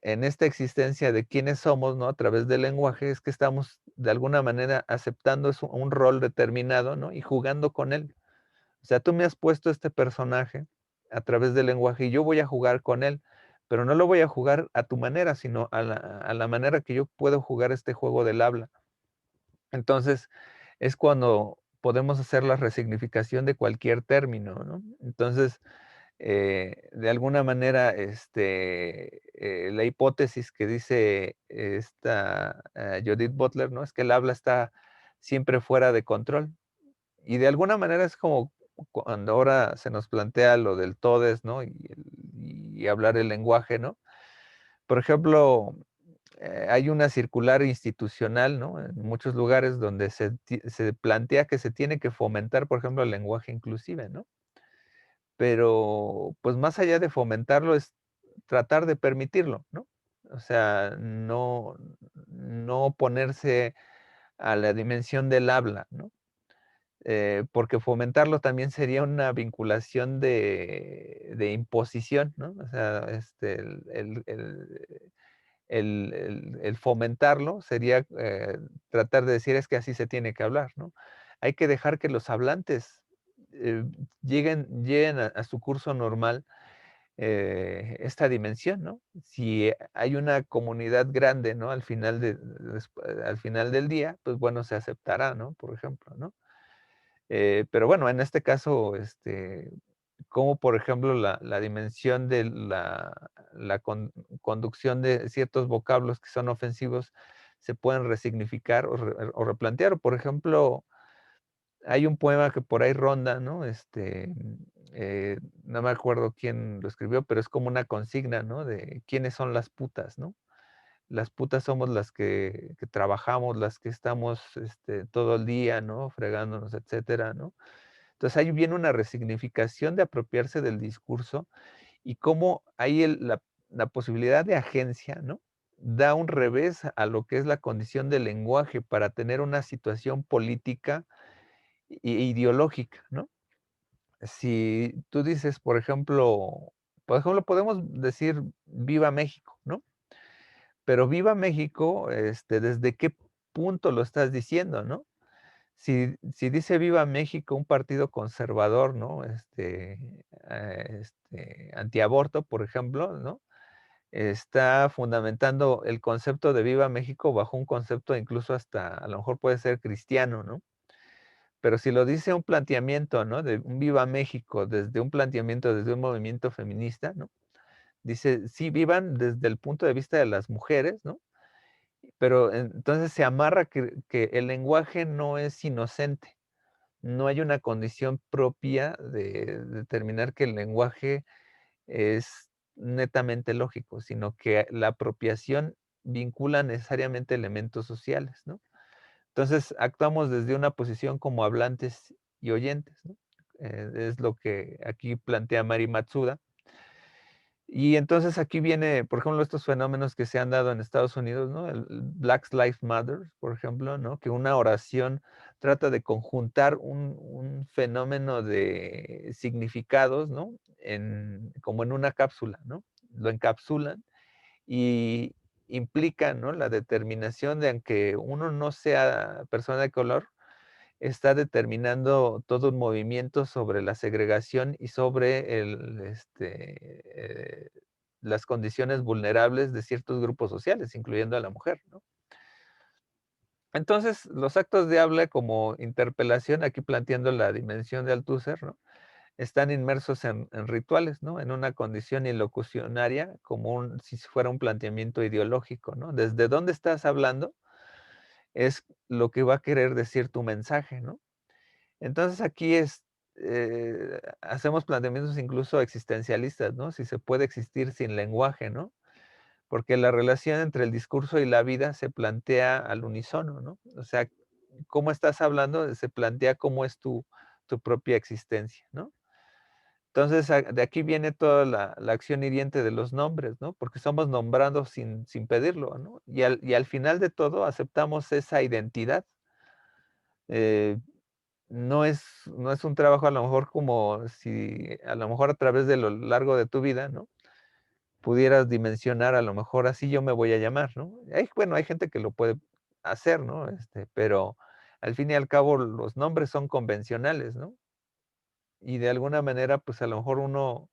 en esta existencia de quiénes somos, ¿no? A través del lenguaje, es que estamos de alguna manera aceptando un rol determinado, ¿no? Y jugando con él. O sea, tú me has puesto este personaje a través del lenguaje y yo voy a jugar con él, pero no lo voy a jugar a tu manera, sino a la manera que yo puedo jugar este juego del habla. Entonces, es cuando podemos hacer la resignificación de cualquier término, ¿no? Entonces, de alguna manera, la hipótesis que dice esta Judith Butler, ¿no? Es que el habla está siempre fuera de control. Y de alguna manera es como cuando ahora se nos plantea lo del todes, ¿no? Y hablar el lenguaje, ¿no? Por ejemplo, hay una circular institucional, ¿no? En muchos lugares donde se plantea que se tiene que fomentar, por ejemplo, el lenguaje inclusive, ¿no? Pero, pues, más allá de fomentarlo, es tratar de permitirlo, ¿no? O sea, no ponerse a la dimensión del habla, ¿no? Porque fomentarlo también sería una vinculación de imposición, ¿no? O sea, el fomentarlo sería, tratar de decir: "Es que así se tiene que hablar", ¿no? Hay que dejar que los hablantes, eh, lleguen a su curso normal, esta dimensión, ¿no? Si hay una comunidad grande, ¿no? Al final del día, pues, bueno, se aceptará, ¿no? Por ejemplo, ¿no? Pero bueno, en este caso, como por ejemplo la dimensión de la conducción de ciertos vocablos que son ofensivos se pueden resignificar o replantear. Por ejemplo, hay un poema que por ahí ronda, ¿no? No me acuerdo quién lo escribió, pero es como una consigna, ¿no? De quiénes son las putas, ¿no? Las putas somos las que trabajamos, las que estamos todo el día, ¿no? Fregándonos, etcétera, ¿no? Entonces, ahí viene una resignificación de apropiarse del discurso y cómo ahí la posibilidad de agencia, ¿no? Da un revés a lo que es la condición del lenguaje para tener una situación política ideológica, ¿no? Si tú dices, por ejemplo, podemos decir viva México, ¿no? Pero viva México, ¿desde qué punto lo estás diciendo, no? Si dice viva México un partido conservador, ¿no? Antiaborto, por ejemplo, ¿no? Está fundamentando el concepto de viva México bajo un concepto incluso hasta a lo mejor puede ser cristiano, ¿no? Pero si lo dice un planteamiento, ¿no? De un viva México, desde un planteamiento, desde un movimiento feminista, ¿no? Dice, sí, vivan desde el punto de vista de las mujeres, ¿no? Pero entonces se amarra que el lenguaje no es inocente. No hay una condición propia de determinar que el lenguaje es netamente lógico, sino que la apropiación vincula necesariamente elementos sociales, ¿no? Entonces, actuamos desde una posición como hablantes y oyentes, ¿no? Es lo que aquí plantea Mari Matsuda. Y entonces aquí viene, por ejemplo, estos fenómenos que se han dado en Estados Unidos, ¿no? El Black Lives Matter, por ejemplo, ¿no? Que una oración trata de conjuntar un fenómeno de significados, ¿no? Como en una cápsula, ¿no? Lo encapsulan y implica, ¿no? La determinación de aunque uno no sea persona de color, está determinando todo un movimiento sobre la segregación y sobre las condiciones vulnerables de ciertos grupos sociales, incluyendo a la mujer, ¿no? Entonces, los actos de habla como interpelación, aquí planteando la dimensión de Althusser, ¿no? Están inmersos en rituales, ¿no? En una condición ilocucionaria, como si fuera un planteamiento ideológico, ¿no? Desde dónde estás hablando es lo que va a querer decir tu mensaje, ¿no? Entonces aquí hacemos planteamientos incluso existencialistas, ¿no? Si se puede existir sin lenguaje, ¿no? Porque la relación entre el discurso y la vida se plantea al unísono, ¿no? O sea, cómo estás hablando se plantea cómo es tu propia existencia, ¿no? Entonces, de aquí viene toda la acción hiriente de los nombres, ¿no? Porque somos nombrados sin pedirlo, ¿no? Y al final de todo aceptamos esa identidad. Eh, no es un trabajo a lo mejor como si a lo mejor a través de lo largo de tu vida, ¿no? Pudieras dimensionar a lo mejor así yo me voy a llamar, ¿no? Bueno, hay gente que lo puede hacer, ¿no? Pero al fin y al cabo los nombres son convencionales, ¿no? Y de alguna manera, pues a lo mejor uno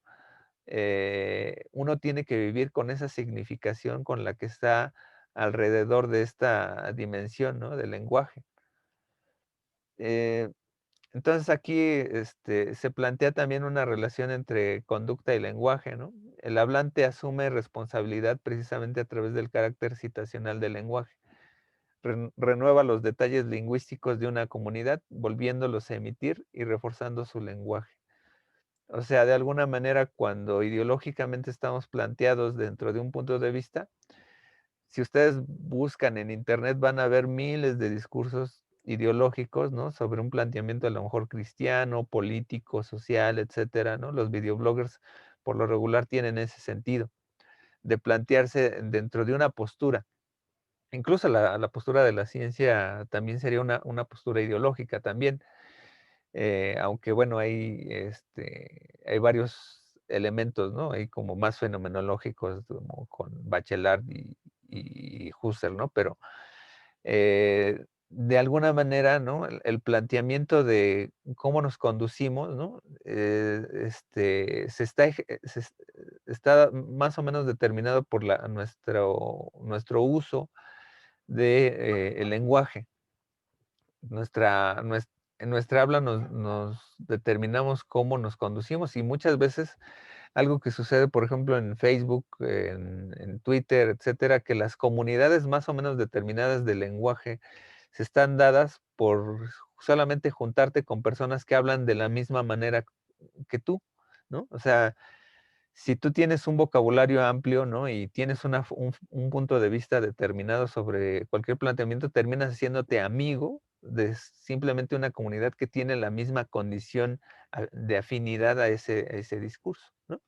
tiene que vivir con esa significación con la que está alrededor de esta dimensión, ¿no? Del lenguaje. Eh, Entonces aquí se plantea también una relación entre conducta y lenguaje, ¿no? El hablante asume responsabilidad precisamente a través del carácter citacional del lenguaje. Renueva los detalles lingüísticos de una comunidad, volviéndolos a emitir y reforzando su lenguaje. O sea, de alguna manera, cuando ideológicamente estamos planteados dentro de un punto de vista, si ustedes buscan en internet van a ver miles de discursos ideológicos, ¿no? Sobre un planteamiento a lo mejor cristiano, político, social, etcétera, ¿no? Los videobloggers por lo regular tienen ese sentido, de plantearse dentro de una postura. Incluso la postura de la ciencia también sería una postura ideológica también, aunque bueno, hay varios elementos, ¿no? Hay como más fenomenológicos, como con Bachelard y Husserl, ¿no? Pero de alguna manera, ¿no? El planteamiento de cómo nos conducimos, ¿no? Está más o menos determinado por nuestro uso de el lenguaje. En nuestra habla nos determinamos cómo nos conducimos y muchas veces algo que sucede, por ejemplo, en Facebook, en Twitter, etcétera, que las comunidades más o menos determinadas del lenguaje se están dadas por solamente juntarte con personas que hablan de la misma manera que tú, ¿no? O sea, si tú tienes un vocabulario amplio, ¿no? Y tienes un punto de vista determinado sobre cualquier planteamiento, terminas haciéndote amigo de simplemente una comunidad que tiene la misma condición de afinidad a ese discurso, ¿no?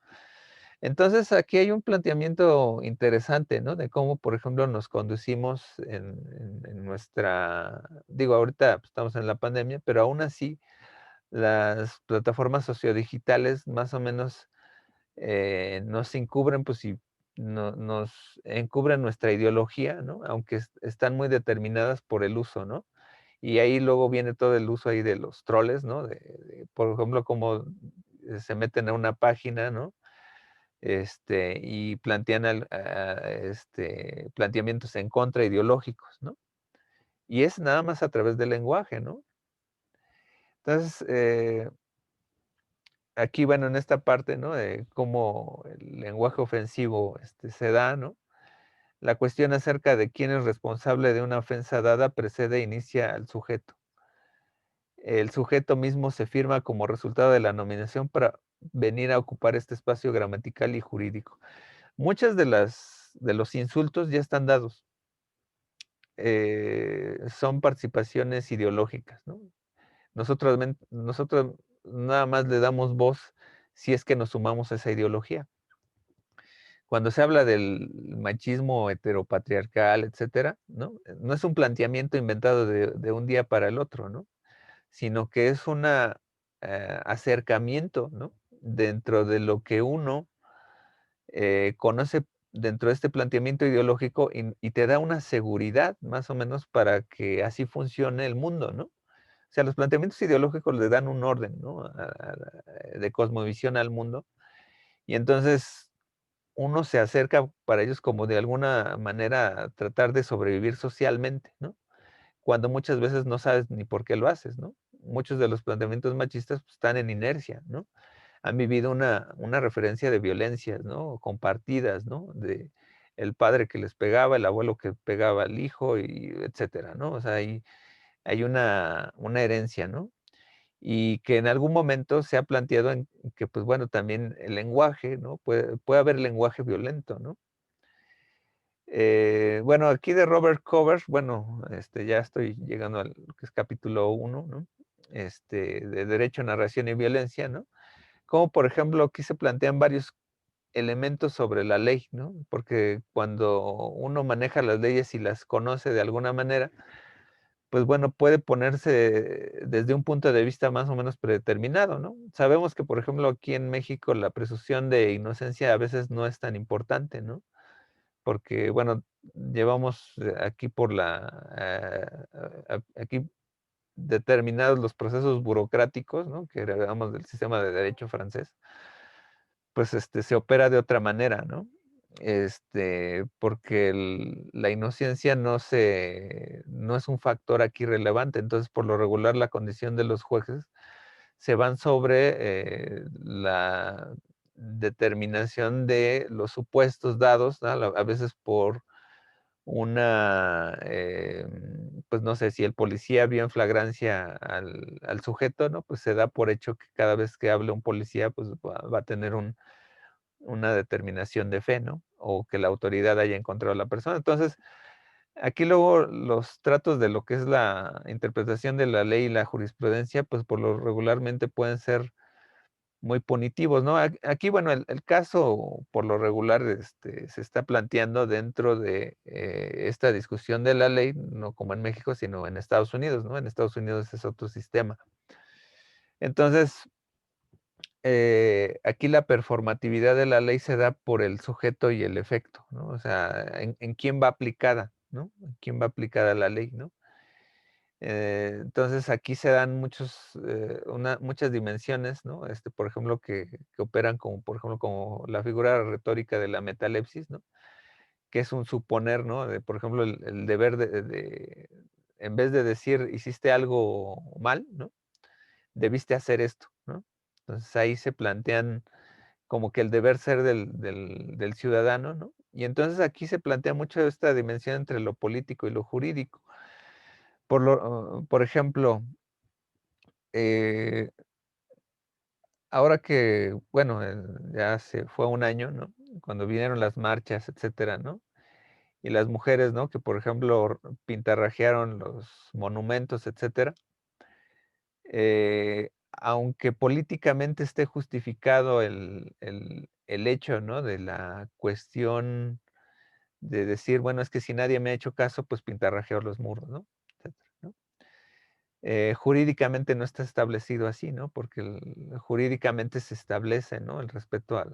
Entonces, aquí hay un planteamiento interesante, ¿no? De cómo, por ejemplo, nos conducimos en nuestra, digo, ahorita pues, estamos en la pandemia, pero aún así las plataformas sociodigitales más o menos nos encubren, pues sí, nos encubren nuestra ideología, ¿no? Aunque están muy determinadas por el uso, ¿no? Y ahí luego viene todo el uso ahí de los troles, ¿no? Por ejemplo, cómo se meten a una página, ¿no? Y plantean planteamientos en contra ideológicos, ¿no? Y es nada más a través del lenguaje, ¿no? Entonces, aquí, bueno, en esta parte, ¿no? De cómo el lenguaje ofensivo se da, ¿no? La cuestión acerca de quién es responsable de una ofensa dada precede e inicia al sujeto. El sujeto mismo se firma como resultado de la nominación para venir a ocupar este espacio gramatical y jurídico. Muchas de los insultos ya están dados. Son participaciones ideológicas, ¿no? Nosotros nada más le damos voz si es que nos sumamos a esa ideología. Cuando se habla del machismo heteropatriarcal, etcétera, ¿no? No es un planteamiento inventado de un día para el otro, ¿no? Sino que es un acercamiento, ¿no? Dentro de lo que uno conoce dentro de este planteamiento ideológico y te da una seguridad más o menos para que así funcione el mundo, ¿no? O sea, los planteamientos ideológicos le dan un orden, ¿no? De cosmovisión al mundo. Y entonces uno se acerca para ellos como de alguna manera a tratar de sobrevivir socialmente, ¿no? Cuando muchas veces no sabes ni por qué lo haces, ¿no? Muchos de los planteamientos machistas pues, están en inercia, ¿no? Han vivido una referencia de violencias, ¿no? Compartidas, ¿no? De el padre que les pegaba, el abuelo que pegaba al hijo, y etcétera, ¿no? O sea, hay una herencia, ¿no? Y que en algún momento se ha planteado en que, pues bueno, también el lenguaje, ¿no? Puede haber lenguaje violento, ¿no? Bueno, aquí de Robert Covers, bueno, ya estoy llegando al que es capítulo uno, ¿no? De Derecho, Narración y Violencia, ¿no? Como por ejemplo, aquí se plantean varios elementos sobre la ley, ¿no? Porque cuando uno maneja las leyes y las conoce de alguna manera, pues bueno, puede ponerse desde un punto de vista más o menos predeterminado, ¿no? Sabemos que, por ejemplo, aquí en México la presunción de inocencia a veces no es tan importante, ¿no? Porque, bueno, llevamos aquí por aquí determinados los procesos burocráticos, ¿no? Que heredamos del sistema de derecho francés, pues se opera de otra manera, ¿no? Porque la inocencia no es un factor aquí relevante, entonces por lo regular la condición de los jueces se van sobre la determinación de los supuestos dados, ¿no? A veces por pues no sé, si el policía vio en flagrancia al sujeto, ¿no? Pues se da por hecho que cada vez que hable un policía, pues va a tener una determinación de fe, ¿no? O que la autoridad haya encontrado a la persona. Entonces, aquí luego los tratos de lo que es la interpretación de la ley y la jurisprudencia, pues por lo regularmente pueden ser muy punitivos, ¿no? Aquí, bueno, el caso por lo regular se está planteando dentro de esta discusión de la ley, no como en México, sino en Estados Unidos, ¿no? En Estados Unidos es otro sistema. Entonces, aquí la performatividad de la ley se da por el sujeto y el efecto, ¿no? O sea, en quién va aplicada, ¿no? En quién va aplicada la ley, ¿no? Entonces aquí se dan muchas dimensiones, ¿no? Por ejemplo, que operan como, por ejemplo, como la figura retórica de la metalepsis, ¿no? Que es un suponer, ¿no? Por ejemplo, el deber en vez de decir hiciste algo mal, ¿no? Debiste hacer esto, ¿no? Entonces ahí se plantean como que el deber ser del ciudadano, ¿no? Y entonces aquí se plantea mucho esta dimensión entre lo político y lo jurídico. Por ejemplo, eh, ahora que, bueno, ya se fue un año, ¿no? Cuando vinieron las marchas, etcétera, ¿no? y las mujeres, ¿no? Que, por ejemplo, pintarrajearon los monumentos, etcétera. Aunque políticamente esté justificado el hecho, ¿no? De la cuestión de decir, bueno, es que si nadie me ha hecho caso, pues pintarrajeo los muros, ¿no? Etcétera, ¿no? Jurídicamente no está establecido así, ¿no? Porque jurídicamente se establece, ¿no? El respeto a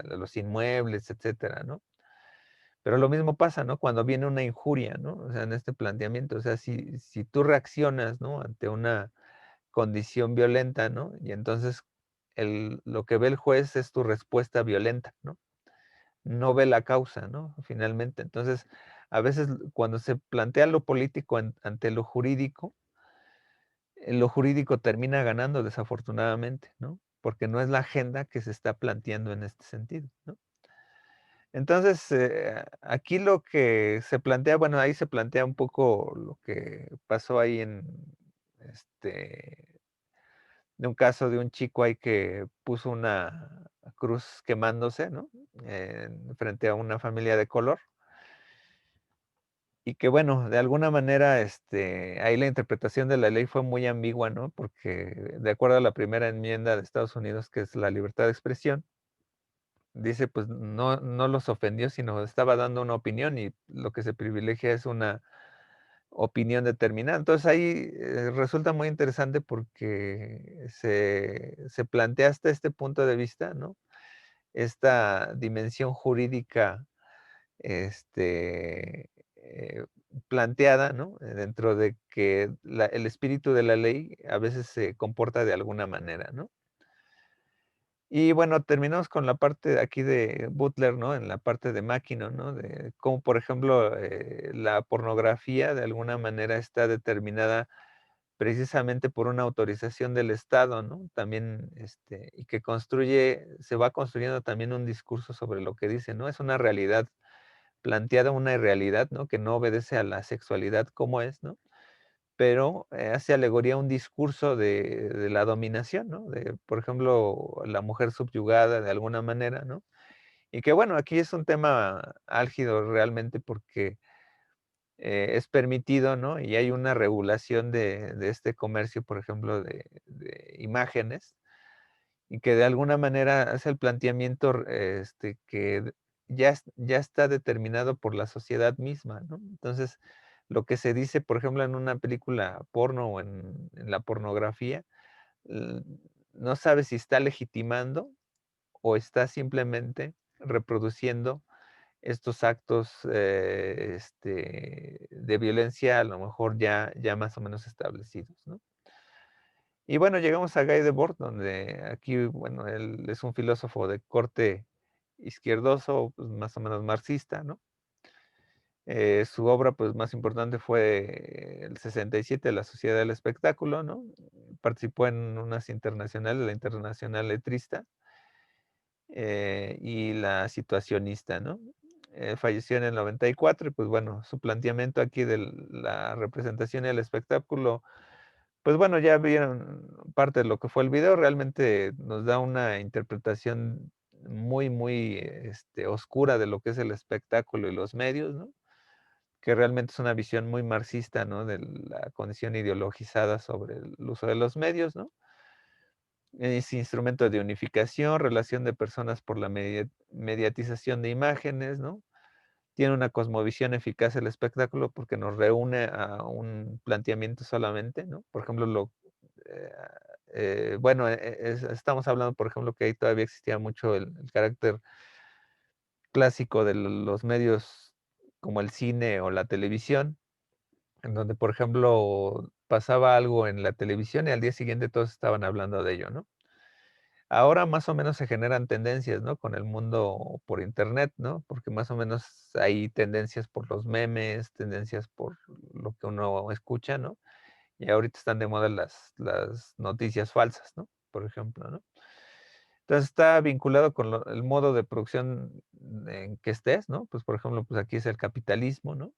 los inmuebles, etcétera, ¿no? Pero lo mismo pasa, ¿no? Cuando viene una injuria, ¿no? O sea, en este planteamiento, o sea, si tú reaccionas, ¿no? Ante una condición violenta, ¿no? Y entonces lo que ve el juez es tu respuesta violenta, ¿no? No ve la causa, ¿no? Finalmente. Entonces, a veces cuando se plantea lo político ante lo jurídico termina ganando desafortunadamente, ¿no? Porque no es la agenda que se está planteando en este sentido, ¿no? Entonces, aquí lo que se plantea, bueno, ahí se plantea un poco lo que pasó ahí este, de un caso de un chico ahí que puso una cruz quemándose, ¿no? Frente a una familia de color. Y que bueno, de alguna manera, ahí la interpretación de la ley fue muy ambigua, ¿no? Porque de acuerdo a la primera enmienda de Estados Unidos, que es la libertad de expresión, dice, pues no los ofendió, sino estaba dando una opinión y lo que se privilegia es una opinión determinada. Entonces ahí resulta muy interesante porque se plantea hasta este punto de vista, ¿no? Esta dimensión jurídica planteada, ¿no? Dentro de que el espíritu de la ley a veces se comporta de alguna manera, ¿no? Y bueno, terminamos con la parte de aquí de Butler, ¿no? En la parte de Mackinnon, ¿no? De cómo, por ejemplo, la pornografía de alguna manera está determinada precisamente por una autorización del Estado, ¿no? También, y que se va construyendo también un discurso sobre lo que dice, ¿no? Es una realidad planteada, una irrealidad, ¿no? Que no obedece a la sexualidad como es, ¿no? Pero hace alegoría a un discurso de la dominación, ¿no? De, por ejemplo, la mujer subyugada de alguna manera, ¿no? Y que bueno, aquí es un tema álgido realmente porque es permitido, ¿no? Y hay una regulación de este comercio, por ejemplo, de imágenes, y que de alguna manera hace el planteamiento, que ya está determinado por la sociedad misma, ¿no? Entonces, lo que se dice, por ejemplo, en una película porno o en la pornografía, l no sabes si está legitimando o está simplemente reproduciendo estos actos, de violencia, a lo mejor ya más o menos establecidos, ¿no? Y bueno, llegamos a Guy Debord, donde aquí, bueno, él es un filósofo de corte izquierdoso, pues, más o menos marxista, ¿no? Su obra, pues, más importante fue el 67, La Sociedad del Espectáculo, ¿no? Participó en unas internacionales, la Internacional Letrista, y la Situacionista, ¿no? Falleció en el 94 y, pues, bueno, su planteamiento aquí de la representación y el espectáculo, pues bueno, ya vieron parte de lo que fue el video, realmente nos da una interpretación muy, oscura de lo que es el espectáculo y los medios, ¿no? Que realmente es una visión muy marxista, ¿no? De la condición ideologizada sobre el uso de los medios, ¿no? Es instrumento de unificación, relación de personas por la mediatización de imágenes, ¿no? Tiene una cosmovisión eficaz el espectáculo porque nos reúne a un planteamiento solamente, ¿no? Por ejemplo, eh, bueno, estamos hablando, por ejemplo, que ahí todavía existía mucho el carácter clásico de los medios como el cine o la televisión, en donde, por ejemplo, pasaba algo en la televisión y al día siguiente todos estaban hablando de ello, ¿no? Ahora más o menos se generan tendencias, ¿no? Con el mundo por internet, ¿no? Porque más o menos hay tendencias por los memes, tendencias por lo que uno escucha, ¿no? Y ahorita están de moda las noticias falsas, ¿no? Por ejemplo, ¿no? Entonces está vinculado con el modo de producción en que estés, ¿no? Pues por ejemplo, pues aquí es el capitalismo, ¿no?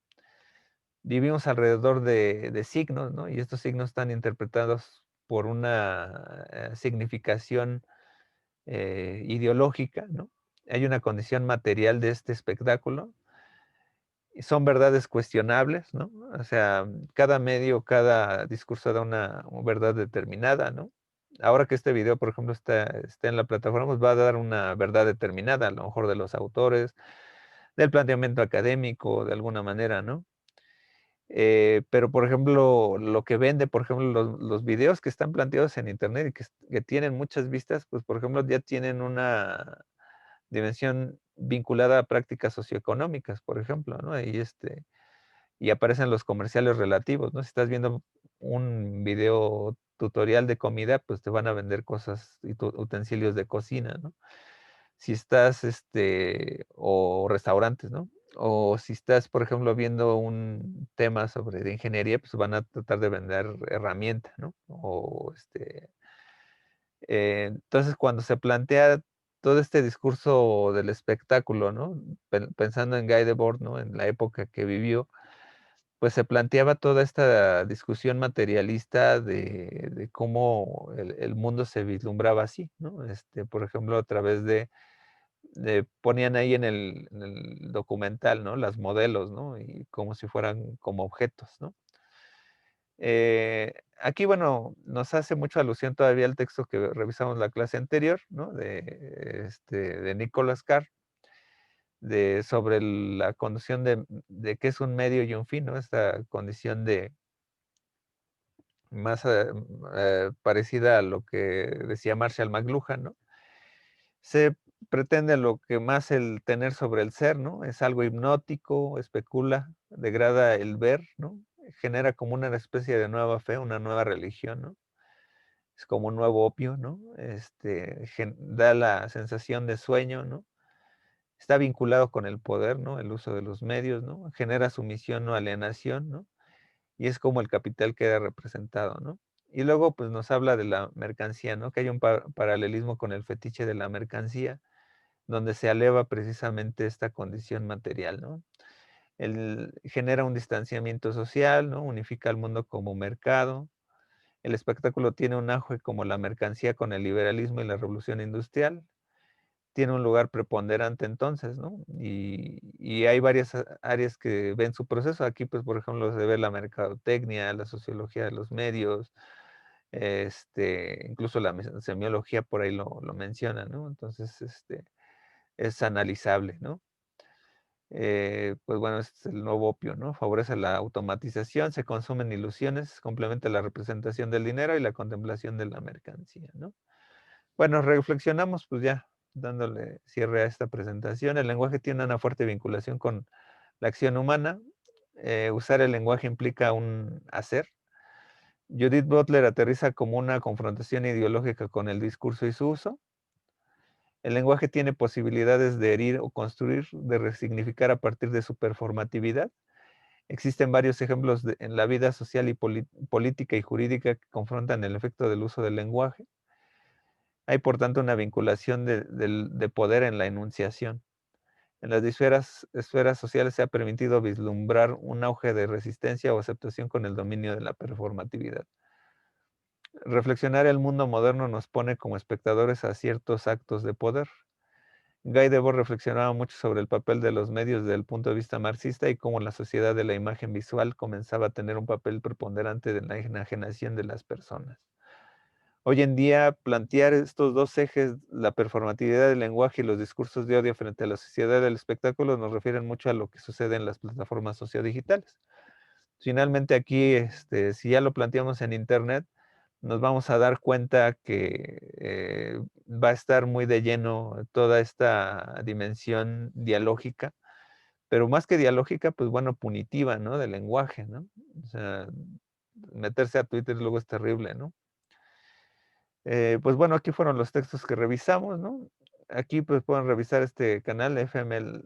Vivimos alrededor de signos, ¿no? Y estos signos están interpretados por una significación ideológica, ¿no? Hay una condición material de este espectáculo y son verdades cuestionables, ¿no? O sea, cada medio, cada discurso da una verdad determinada, ¿no? Ahora que este video, por ejemplo, está en la plataforma, pues va a dar una verdad determinada, a lo mejor de los autores, del planteamiento académico, de alguna manera, ¿no? Pero, por ejemplo, lo que vende, por ejemplo, los videos que están planteados en Internet y que tienen muchas vistas, pues, por ejemplo, ya tienen una dimensión vinculada a prácticas socioeconómicas, por ejemplo, ¿no? Y aparecen los comerciales relativos, ¿no? Si estás viendo un video tutorial de comida, pues te van a vender cosas y utensilios de cocina, ¿no? Si estás, o restaurantes, ¿no? O si estás, por ejemplo, viendo un tema sobre de ingeniería, pues van a tratar de vender herramientas, ¿no? Entonces, cuando se plantea todo este discurso del espectáculo, ¿no? Pensando en Guy Debord, ¿no? En la época que vivió, pues se planteaba toda esta discusión materialista de cómo el mundo se vislumbraba así, ¿no? Por ejemplo, a través ponían ahí en el documental, ¿no? Las modelos, ¿no? Y como si fueran como objetos, ¿no? Aquí, bueno, nos hace mucha alusión todavía al texto que revisamos la clase anterior, ¿no? De Nicholas Carr, sobre la condición de qué es un medio y un fin, ¿no? Esta condición de más parecida a lo que decía Marshall McLuhan, ¿no? Se pretende lo que más el tener sobre el ser, ¿no? Es algo hipnótico, especula, degrada el ver, ¿no? Genera como una especie de nueva fe, una nueva religión, ¿no? Es como un nuevo opio, ¿no? Da la sensación de sueño, ¿no? Está vinculado con el poder, ¿no? El uso de los medios, ¿no? Genera sumisión o alienación, ¿no? Y es como el capital queda representado, ¿no? Y luego, pues nos habla de la mercancía, ¿no? Que hay un paralelismo con el fetiche de la mercancía, donde se eleva precisamente esta condición material, ¿no? Genera un distanciamiento social, ¿no? Unifica al mundo como mercado. El espectáculo tiene un auge como la mercancía con el liberalismo y la revolución industrial. Tiene un lugar preponderante entonces, ¿no? Y hay varias áreas que ven su proceso. Aquí, pues, por ejemplo, se ve la mercadotecnia, la sociología de los medios, incluso la semiología por ahí lo menciona, ¿no? Entonces, es analizable, ¿no? Pues bueno, este es el nuevo opio, ¿no? Favorece la automatización, se consumen ilusiones, complementa la representación del dinero y la contemplación de la mercancía, ¿no? Bueno, reflexionamos, pues ya, dándole cierre a esta presentación. El lenguaje tiene una fuerte vinculación con la acción humana. Usar el lenguaje implica un hacer. Judith Butler aterriza como una confrontación ideológica con el discurso y su uso. El lenguaje tiene posibilidades de herir o construir, de resignificar a partir de su performatividad. Existen varios ejemplos en la vida social y política y jurídica que confrontan el efecto del uso del lenguaje. Hay, por tanto, una vinculación de poder en la enunciación. En las esferas sociales se ha permitido vislumbrar un auge de resistencia o aceptación con el dominio de la performatividad. Reflexionar el mundo moderno nos pone como espectadores a ciertos actos de poder. Guy Debord reflexionaba mucho sobre el papel de los medios desde el punto de vista marxista y cómo la sociedad de la imagen visual comenzaba a tener un papel preponderante en la enajenación de las personas. Hoy en día, plantear estos dos ejes, la performatividad del lenguaje y los discursos de odio frente a la sociedad del espectáculo, nos refieren mucho a lo que sucede en las plataformas sociodigitales. Finalmente, aquí, si ya lo planteamos en Internet, nos vamos a dar cuenta que va a estar muy de lleno toda esta dimensión dialógica, pero más que dialógica, pues bueno, punitiva, ¿no? Del lenguaje, ¿no? O sea, meterse a Twitter luego es terrible, ¿no? Pues bueno, aquí fueron los textos que revisamos, ¿no? Aquí pues pueden revisar este canal FML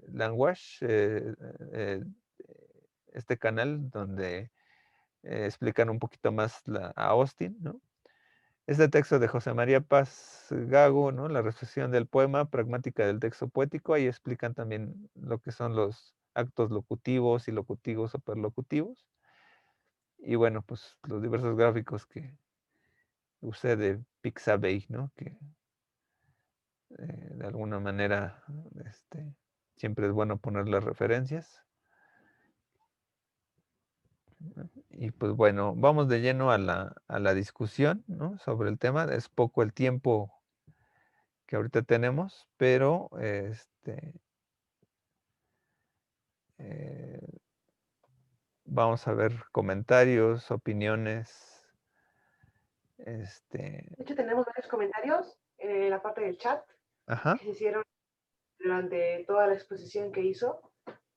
Language, eh, este canal donde explican un poquito más a Austin, ¿no? Este texto de José María Paz Gago, ¿no? La recepción del poema, pragmática del texto poético, ahí explican también lo que son los actos locutivos y locutivos o perlocutivos. Y bueno, pues los diversos gráficos que usé de Pixabay, ¿no? Que de alguna manera, este, siempre es bueno poner las referencias. Y pues bueno, vamos de lleno a la discusión, ¿no? Sobre el tema. Es poco el tiempo que ahorita tenemos, pero eh, vamos a ver comentarios, opiniones. Este, De hecho, tenemos varios comentarios en la parte del chat ajá, que se hicieron durante toda la exposición que hizo.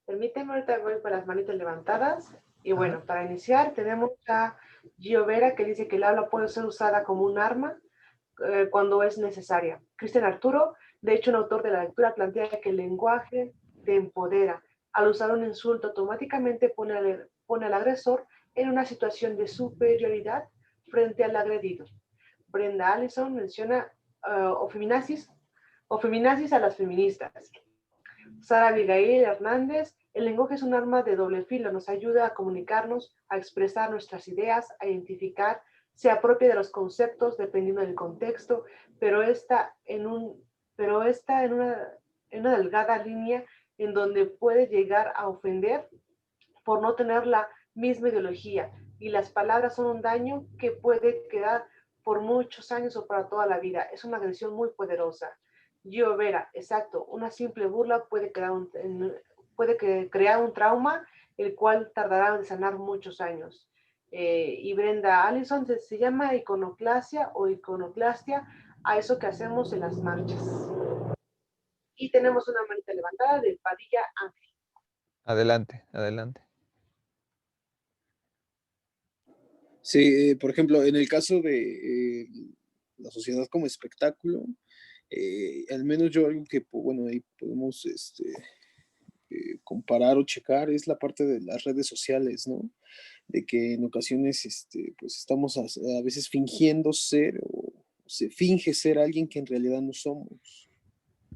Permíteme, ahorita voy con las manitas levantadas. Y ajá, bueno, para iniciar tenemos a Gio Vera que dice que el habla puede ser usada como un arma cuando es necesaria. Cristian Arturo, de hecho, un autor de la lectura, plantea que el lenguaje te empodera. Al usar un insulto, automáticamente pone al agresor en una situación de superioridad frente al agredido. Brenda Allison menciona o feminazis a las feministas. Sara Abigail Hernández, el lenguaje es un arma de doble filo, nos ayuda a comunicarnos, a expresar nuestras ideas, a identificar, se apropia de los conceptos dependiendo del contexto, pero está en una delgada línea en donde puede llegar a ofender por no tener la misma ideología y las palabras son un daño que puede quedar por muchos años o para toda la vida. Es una agresión muy poderosa. Gio Vera, exacto, una simple burla puede crear un trauma el cual tardará en sanar muchos años. Y Brenda Allison se llama iconoclasia o iconoclastia a eso que hacemos en las marchas. Y tenemos una manita levantada de Padilla Ángel. adelante, adelante. Sí, por ejemplo, en el caso de la sociedad como espectáculo, al menos yo algo que, bueno, ahí podemos comparar o checar es la parte de las redes sociales, ¿no? De que en ocasiones, pues estamos a veces fingiendo ser o se finge ser alguien que en realidad no somos,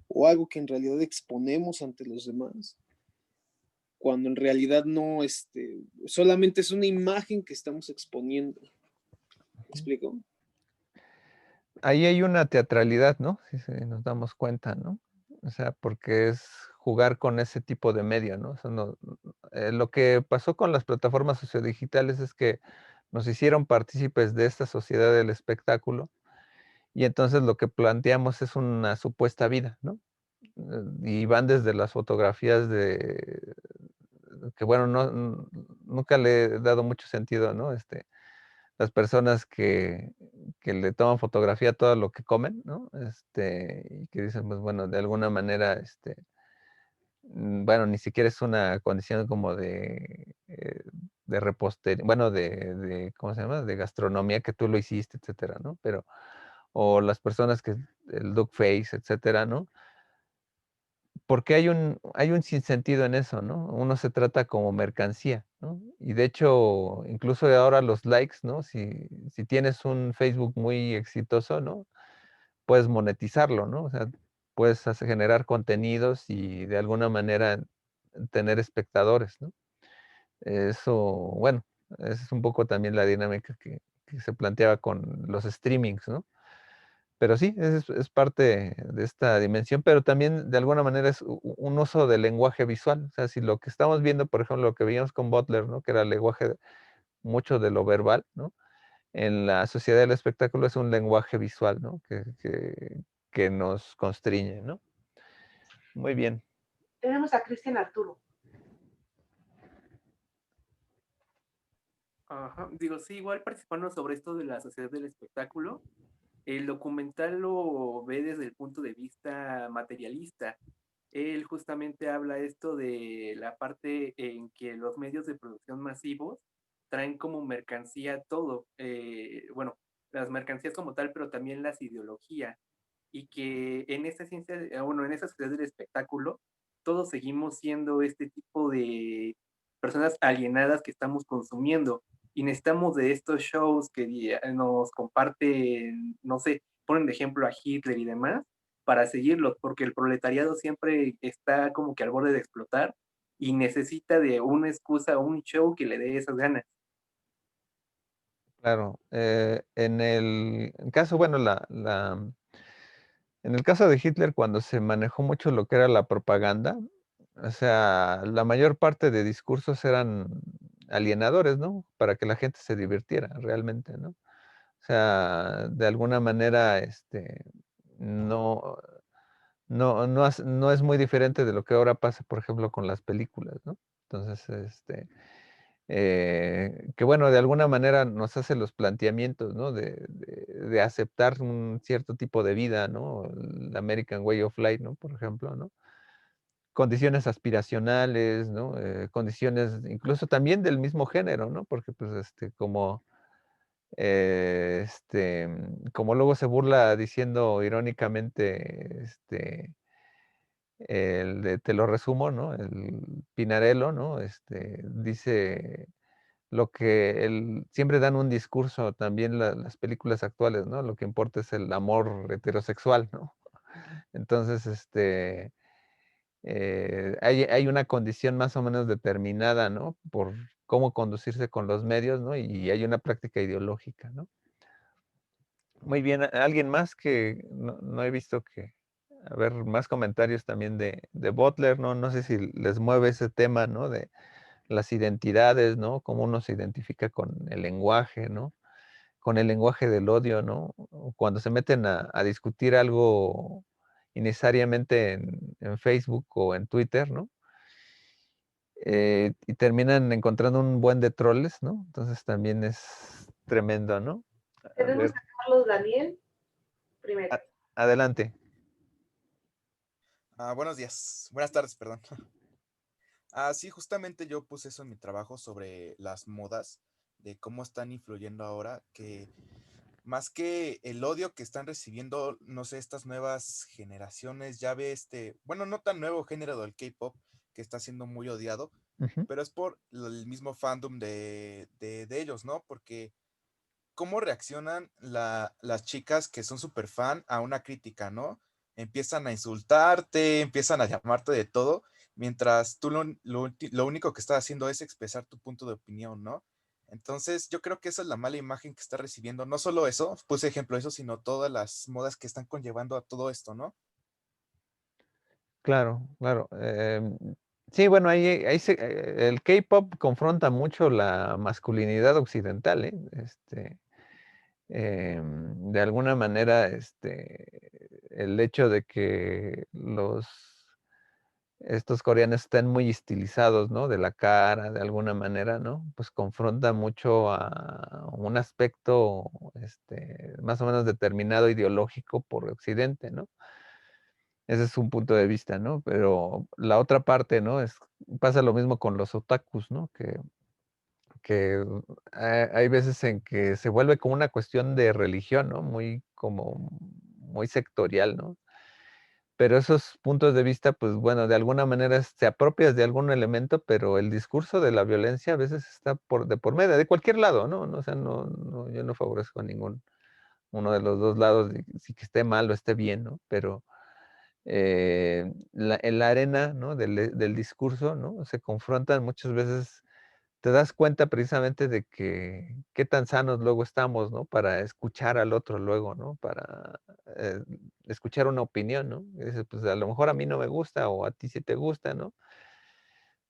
o algo que en realidad exponemos ante los demás, cuando en realidad no, solamente es una imagen que estamos exponiendo. ¿Me explico? Ahí hay una teatralidad, ¿no? Si nos damos cuenta, ¿no? O sea, porque es jugar con ese tipo de medio, ¿no? O sea, lo que pasó con las plataformas sociodigitales es que nos hicieron partícipes de esta sociedad del espectáculo y entonces lo que planteamos es una supuesta vida, ¿no? Y van desde las fotografías que bueno, nunca le he dado mucho sentido, ¿no? Las personas que le toman fotografía a todo lo que comen, ¿no? Y que dicen, pues bueno, de alguna manera, bueno, ni siquiera es una condición como de repostería, bueno, ¿cómo se llama? De gastronomía que tú lo hiciste, etcétera, ¿no? Pero, o las personas que, el duck face, etcétera, ¿no? Porque hay un sinsentido en eso, ¿no? Uno se trata como mercancía, ¿no? Y de hecho, incluso ahora los likes, ¿no? Si tienes un Facebook muy exitoso, ¿no? Puedes monetizarlo, ¿no? O sea, puedes generar contenidos y de alguna manera tener espectadores, ¿no? Eso, bueno, esa es un poco también la dinámica que se planteaba con los streamings, ¿no? Pero sí, es parte de esta dimensión, pero también de alguna manera es un uso del lenguaje visual. O sea, si lo que estamos viendo, por ejemplo, lo que veíamos con Butler, ¿no? Que era el lenguaje mucho de lo verbal, ¿no? En la sociedad del espectáculo es un lenguaje visual, ¿no? Que nos constriñe, ¿no? Muy bien. Tenemos a Cristian Arturo. Ajá, digo, sí, igual participando sobre esto de la sociedad del espectáculo, el documental lo ve desde el punto de vista materialista. Él justamente habla esto de la parte en que los medios de producción masivos traen como mercancía todo, bueno, las mercancías como tal, pero también las ideologías, y que en esta ciencia, bueno, en esa sociedad del espectáculo, todos seguimos siendo este tipo de personas alienadas que estamos consumiendo y necesitamos de estos shows que nos comparten, no sé, ponen de ejemplo a Hitler y demás, para seguirlos, porque el proletariado siempre está como que al borde de explotar y necesita de una excusa, un show que le dé esas ganas. Claro. En el caso, bueno, en el caso de Hitler, cuando se manejó mucho lo que era la propaganda, O sea, la mayor parte de discursos eran alienadores, ¿no? Para que la gente se divirtiera realmente, ¿no? O sea, de alguna manera, no, no es muy diferente de lo que ahora pasa, por ejemplo, con las películas, ¿no? Entonces, que bueno, de alguna manera nos hace los planteamientos, ¿no? De aceptar un cierto tipo de vida, ¿no? El American Way of Life, ¿no? Por ejemplo, ¿no? Condiciones aspiracionales, ¿no? Condiciones incluso también del mismo género, ¿no? Porque, pues, como luego se burla diciendo irónicamente, el de te lo resumo, ¿no? El Pinarello, ¿no? Dice lo que siempre dan un discurso también las películas actuales, ¿no? Lo que importa es el amor heterosexual, ¿no? Entonces, hay una condición más o menos determinada, ¿no? Por cómo conducirse con los medios, ¿no? Y hay una práctica ideológica, ¿no? Muy bien, ¿alguien más que no he visto que, a ver, más comentarios también de Butler, ¿no? No sé si les mueve ese tema, ¿no? De las identidades, ¿no? Cómo uno se identifica con el lenguaje, ¿no? Con el lenguaje del odio, ¿no? O cuando se meten a discutir algo innecesariamente en Facebook o en Twitter, ¿no? Y terminan encontrando un buen de troles, ¿no? Entonces también es tremendo, ¿no? A Tenemos ver, a Carlos Daniel primero. adelante. Buenos días, buenas tardes, perdón. Sí, justamente yo puse eso en mi trabajo sobre las modas, de cómo están influyendo ahora, que más que el odio que están recibiendo, no sé, estas nuevas generaciones, ya ve bueno, no tan nuevo género del K-pop, que está siendo muy odiado, Ujú. pero es por el mismo fandom de ellos, ¿no? Porque cómo reaccionan las chicas que son súper fan a una crítica, ¿no? Empiezan a insultarte, empiezan a llamarte de todo, mientras tú lo único que estás haciendo es expresar tu punto de opinión, ¿no? Entonces, yo creo que esa es la mala imagen que está recibiendo. No solo eso, puse ejemplo eso, sino todas las modas que están conllevando a todo esto, ¿no? Claro, claro. Sí, bueno, el K-pop confronta mucho la masculinidad occidental, ¿eh? De alguna manera, el hecho de que estos coreanos estén muy estilizados, ¿no? De la cara, de alguna manera, ¿no? Pues confronta mucho a un aspecto, más o menos determinado ideológico por Occidente, ¿no? Ese es un punto de vista, ¿no? Pero la otra parte, ¿no? Pasa lo mismo con los otakus, ¿no? Que hay veces en que se vuelve como una cuestión de religión, ¿no? Muy sectorial, ¿no? Pero esos puntos de vista, pues bueno, de alguna manera te apropias de algún elemento, pero el discurso de la violencia a veces está de por medio, de cualquier lado, ¿no? O sea, yo no favorezco a ningún uno de los dos lados, si que esté mal o esté bien, ¿no? Pero en la arena, ¿no? Del discurso, ¿no? Se confrontan muchas veces, te das cuenta precisamente de que qué tan sanos luego estamos, ¿no? Para escuchar al otro luego, ¿no? Para escuchar una opinión, ¿no? Y dices, pues a lo mejor a mí no me gusta o a ti sí te gusta, ¿no?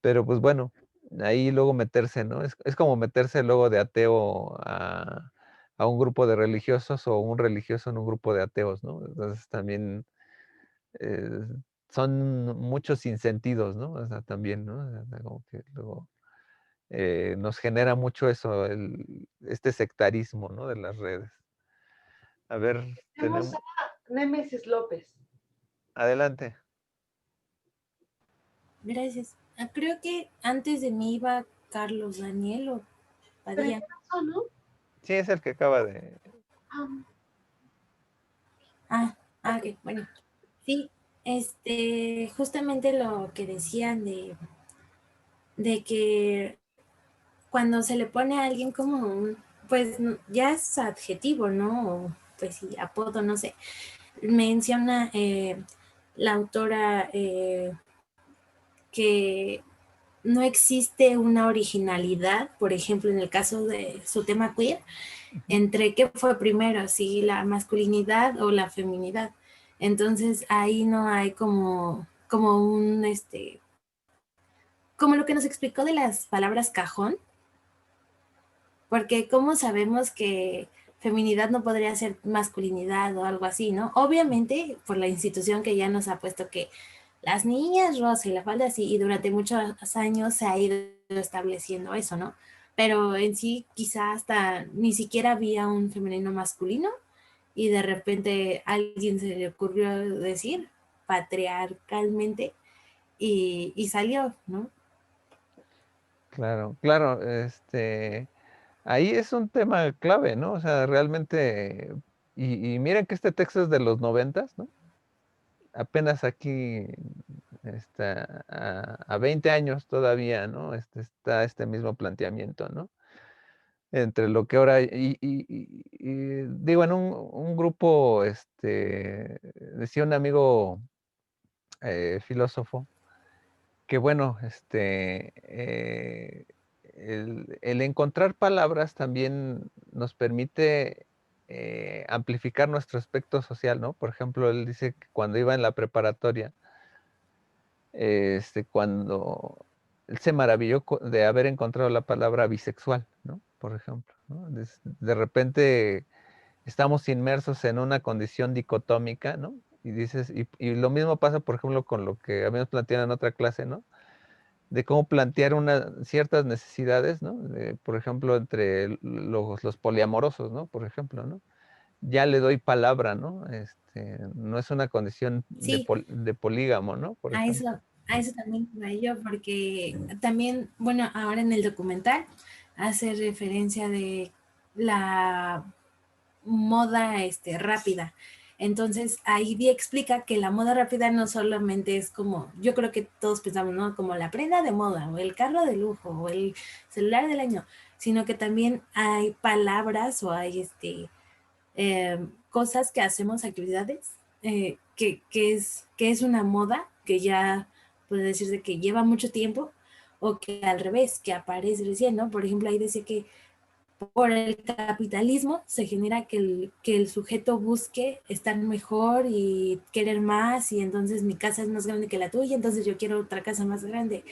Pero pues bueno, ahí luego meterse, ¿no? Es como meterse luego de ateo a un grupo de religiosos o un religioso en un grupo de ateos, ¿no? Entonces también eh, son muchos sinsentidos, ¿no? O sea, también, ¿no? O sea, como que luego nos genera mucho eso, este sectarismo, ¿no? De las redes. A ver, Tenemos a Némesis López. adelante. Gracias. Creo que antes de mí iba Carlos Daniel o Padilla. Primero, ¿no? Sí, es el que acaba de... Ok, bueno. Sí, justamente lo que decían de que cuando se le pone a alguien como pues ya es adjetivo, ¿no? O, pues sí, apodo, no sé. Menciona la autora que no existe una originalidad, por ejemplo, en el caso de su tema queer, entre qué fue primero, si la masculinidad o la feminidad. Entonces ahí no hay como un como lo que nos explicó de las palabras cajón, porque ¿cómo sabemos que feminidad no podría ser masculinidad o algo así, ¿no? Obviamente por la institución que ya nos ha puesto que las niñas rosa y la falda así, y durante muchos años se ha ido estableciendo eso, ¿no? Pero en sí quizá hasta ni siquiera había un femenino masculino y de repente a alguien se le ocurrió decir patriarcalmente y salió, ¿no? Claro, claro, ahí es un tema clave, ¿no? O sea, realmente, y miren que este texto es de los 90, ¿no? Apenas aquí, a 20 años todavía, ¿no? Está este mismo planteamiento, ¿no? Entre lo que ahora, y digo, en un grupo, decía un amigo filósofo, que bueno, el encontrar palabras también nos permite amplificar nuestro aspecto social, ¿no? Por ejemplo, él dice que cuando iba en la preparatoria, cuando él se maravilló de haber encontrado la palabra bisexual, ¿no? Por ejemplo, ¿no? De repente estamos inmersos en una condición dicotómica, ¿no? Y dices, y lo mismo pasa, por ejemplo, con lo que habíamos planteado en otra clase, ¿no? De cómo plantear ciertas necesidades, ¿no? Por ejemplo, entre los poliamorosos, ¿no? Por ejemplo, ¿no? Ya le doy palabra, ¿no? No es una condición Sí, de polígamo, ¿no? Por ejemplo. a eso también iba yo, porque también, bueno, ahora en el documental hace referencia de la moda rápida. Entonces ahí explica que la moda rápida no solamente es como, yo creo que todos pensamos, ¿no? Como la prenda de moda o el carro de lujo o el celular del año, sino que también hay palabras o hay cosas que hacemos, actividades, que es una moda que ya puede decirse que lleva mucho tiempo o que al revés, que aparece recién, ¿no? Por ejemplo, ahí decía que por el capitalismo se genera que el sujeto busque estar mejor y querer más y entonces mi casa es más grande que la tuya, entonces yo quiero otra casa más grande.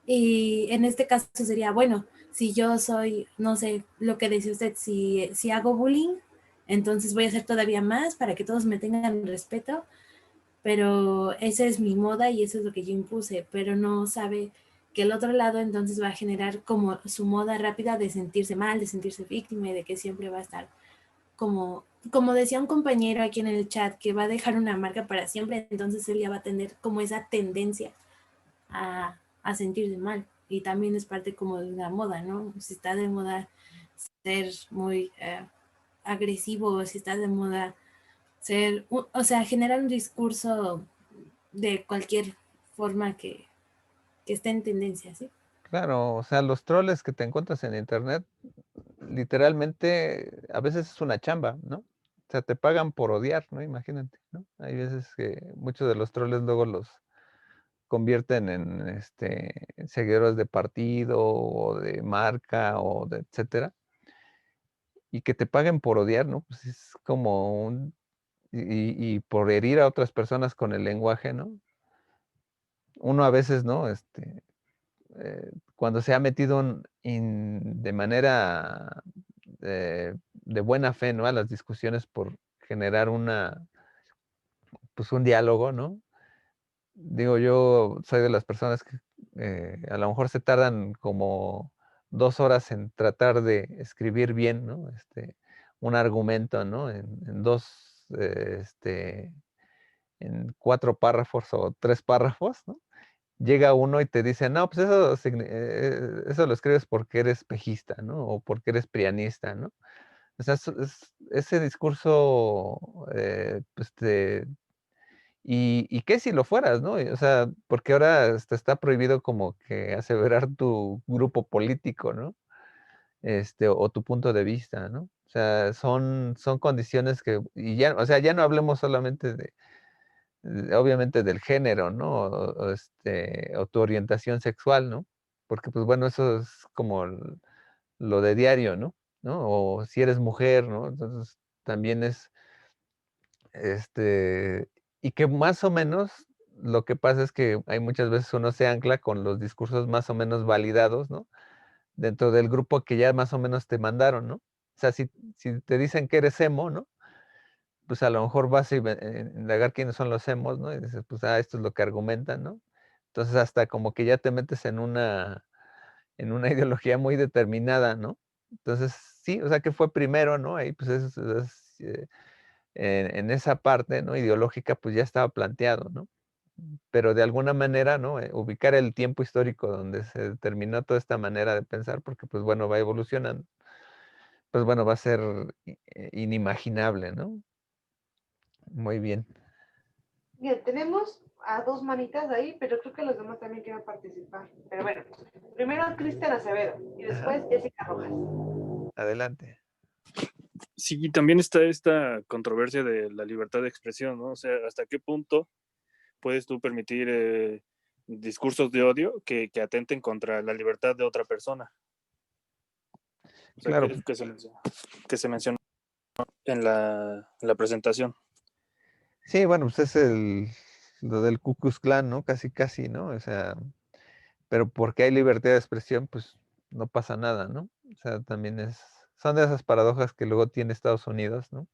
Y en este caso sería, bueno, si yo soy, no sé, lo que decía usted, si hago bullying, entonces voy a hacer todavía más para que todos me tengan respeto, pero esa es mi moda y eso es lo que yo impuse, pero no sabe que el otro lado entonces va a generar como su moda rápida de sentirse mal, de sentirse víctima y de que siempre va a estar como decía un compañero aquí en el chat, que va a dejar una marca para siempre, entonces él ya va a tener como esa tendencia a sentirse mal. Y también es parte como de una moda, ¿no? Si está de moda ser muy agresivo, o si está de moda ser, o sea, generar un discurso de cualquier forma que esté en tendencia, ¿sí? Claro, o sea, los troles que te encuentras en internet, literalmente, a veces es una chamba, ¿no? O sea, te pagan por odiar, ¿no? Imagínate, ¿no? Hay veces que muchos de los troles luego los convierten en seguidores de partido o de marca o de etcétera, y que te paguen por odiar, ¿no? Pues es como y por herir a otras personas con el lenguaje, ¿no? Uno a veces, ¿no? Cuando se ha metido de manera de buena fe, ¿no? A las discusiones por generar pues un diálogo, ¿no? Digo, yo soy de las personas que a lo mejor se tardan como 2 horas en tratar de escribir bien, ¿no? Un argumento, ¿no? En en 4 párrafos o 3 párrafos, ¿no? Llega uno y te dice, no, pues eso lo escribes porque eres pejista, ¿no? O porque eres prianista, ¿no? O sea, ese discurso, pues ¿y qué si lo fueras, no? O sea, porque ahora está prohibido como que aseverar tu grupo político, ¿no? O tu punto de vista, ¿no? O sea, son condiciones y ya, o sea, ya no hablemos solamente obviamente del género, ¿no? O tu orientación sexual, ¿no? Porque, pues bueno, eso es como lo de diario, ¿no? ¿No? O si eres mujer, ¿no? Entonces también es, este, y que más o menos lo que pasa es que hay muchas veces uno se ancla con los discursos más o menos validados, ¿no? Dentro del grupo que ya más o menos te mandaron, ¿no? O sea, si te dicen que eres emo, ¿no? Pues a lo mejor vas a indagar quiénes son los emos, ¿no? Y dices, pues, esto es lo que argumentan, ¿no? Entonces hasta como que ya te metes en una ideología muy determinada, ¿no? Entonces, sí, o sea, que fue primero, ¿no? Ahí, pues, en esa parte, ¿no? Ideológica, pues, ya estaba planteado, ¿no? Pero de alguna manera, ¿no? Ubicar el tiempo histórico donde se determinó toda esta manera de pensar, porque, pues, bueno, va evolucionando, pues, bueno, va a ser inimaginable, ¿no? Muy bien. Bien, tenemos a dos manitas ahí, pero creo que los demás también quieren participar. Pero bueno, primero Cristian Acevedo y Ajá. después Jessica Rojas. Adelante. Sí, también está esta controversia de la libertad de expresión, ¿no? O sea, ¿hasta qué punto puedes tú permitir discursos de odio que atenten contra la libertad de otra persona? O sea, Claro. que se mencionó en la presentación. Sí, bueno, pues es lo del Ku Klux Klan, ¿no? Casi, casi, ¿no? O sea, pero porque hay libertad de expresión, pues no pasa nada, ¿no? O sea, también son de esas paradojas que luego tiene Estados Unidos, ¿no?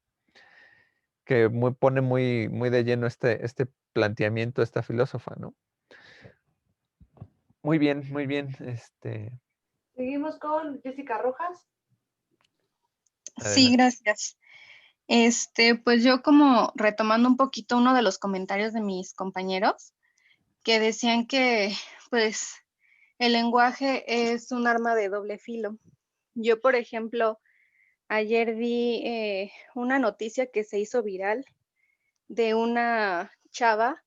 Que pone muy, muy de lleno este planteamiento, esta filósofa, ¿no? Muy bien, muy bien. Seguimos con Jessica Rojas. Sí, Adelante. gracias. Pues yo como retomando un poquito uno de los comentarios de mis compañeros que decían que pues el lenguaje es un arma de doble filo. Yo, por ejemplo, ayer vi una noticia que se hizo viral de una chava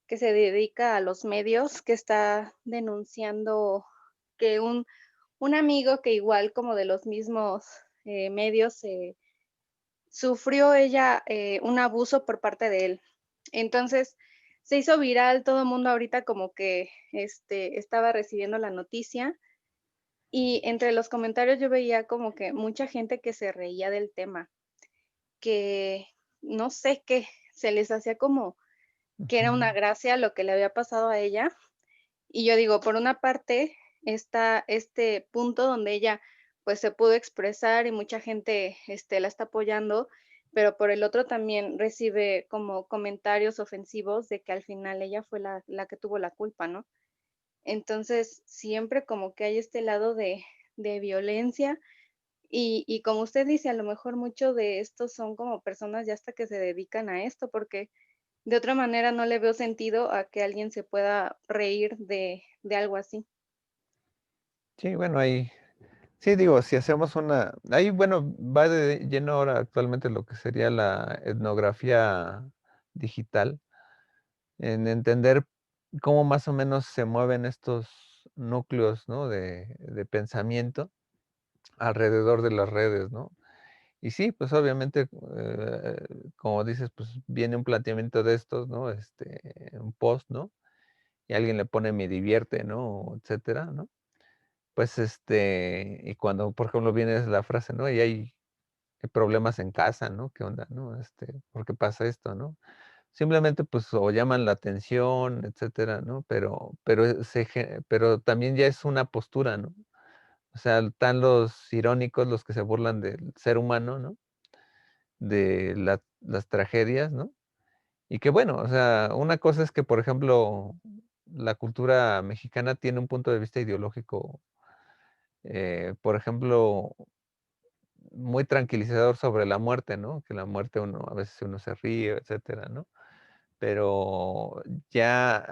que se dedica a los medios, que está denunciando que un amigo que igual como de los mismos medios sufrió ella un abuso por parte de él. Entonces se hizo viral, todo el mundo ahorita como que estaba recibiendo la noticia y entre los comentarios yo veía como que mucha gente que se reía del tema, que no sé qué, se les hacía como que era una gracia lo que le había pasado a ella. Y yo digo, por una parte está este punto donde ella pues se pudo expresar y mucha gente la está apoyando, pero por el otro también recibe como comentarios ofensivos de que al final ella fue la que tuvo la culpa, ¿no? Entonces, siempre como que hay este lado de violencia y como usted dice, a lo mejor muchos de estos son como personas ya hasta que se dedican a esto, porque de otra manera no le veo sentido a que alguien se pueda reír de algo así. Sí, bueno, sí, digo, si hacemos ahí, bueno, va de lleno ahora actualmente lo que sería la etnografía digital, en entender cómo más o menos se mueven estos núcleos, ¿no? de pensamiento alrededor de las redes, ¿no? Y sí, pues obviamente, como dices, pues viene un planteamiento de estos, ¿no? Un post, ¿no? Y alguien le pone me divierte, ¿no? Etcétera, ¿no? Pues y cuando, por ejemplo, viene la frase, ¿no? Y hay problemas en casa, ¿no? ¿Qué onda, no? ¿Por qué pasa esto, no? Simplemente, pues, o llaman la atención, etcétera, ¿no? Pero también ya es una postura, ¿no? O sea, están los irónicos, los que se burlan del ser humano, ¿no? De las tragedias, ¿no? Y que bueno, o sea, una cosa es que, por ejemplo, la cultura mexicana tiene un punto de vista ideológico, por ejemplo, muy tranquilizador sobre la muerte, ¿no? Que la muerte a veces uno se ríe, etcétera, ¿no? Pero ya,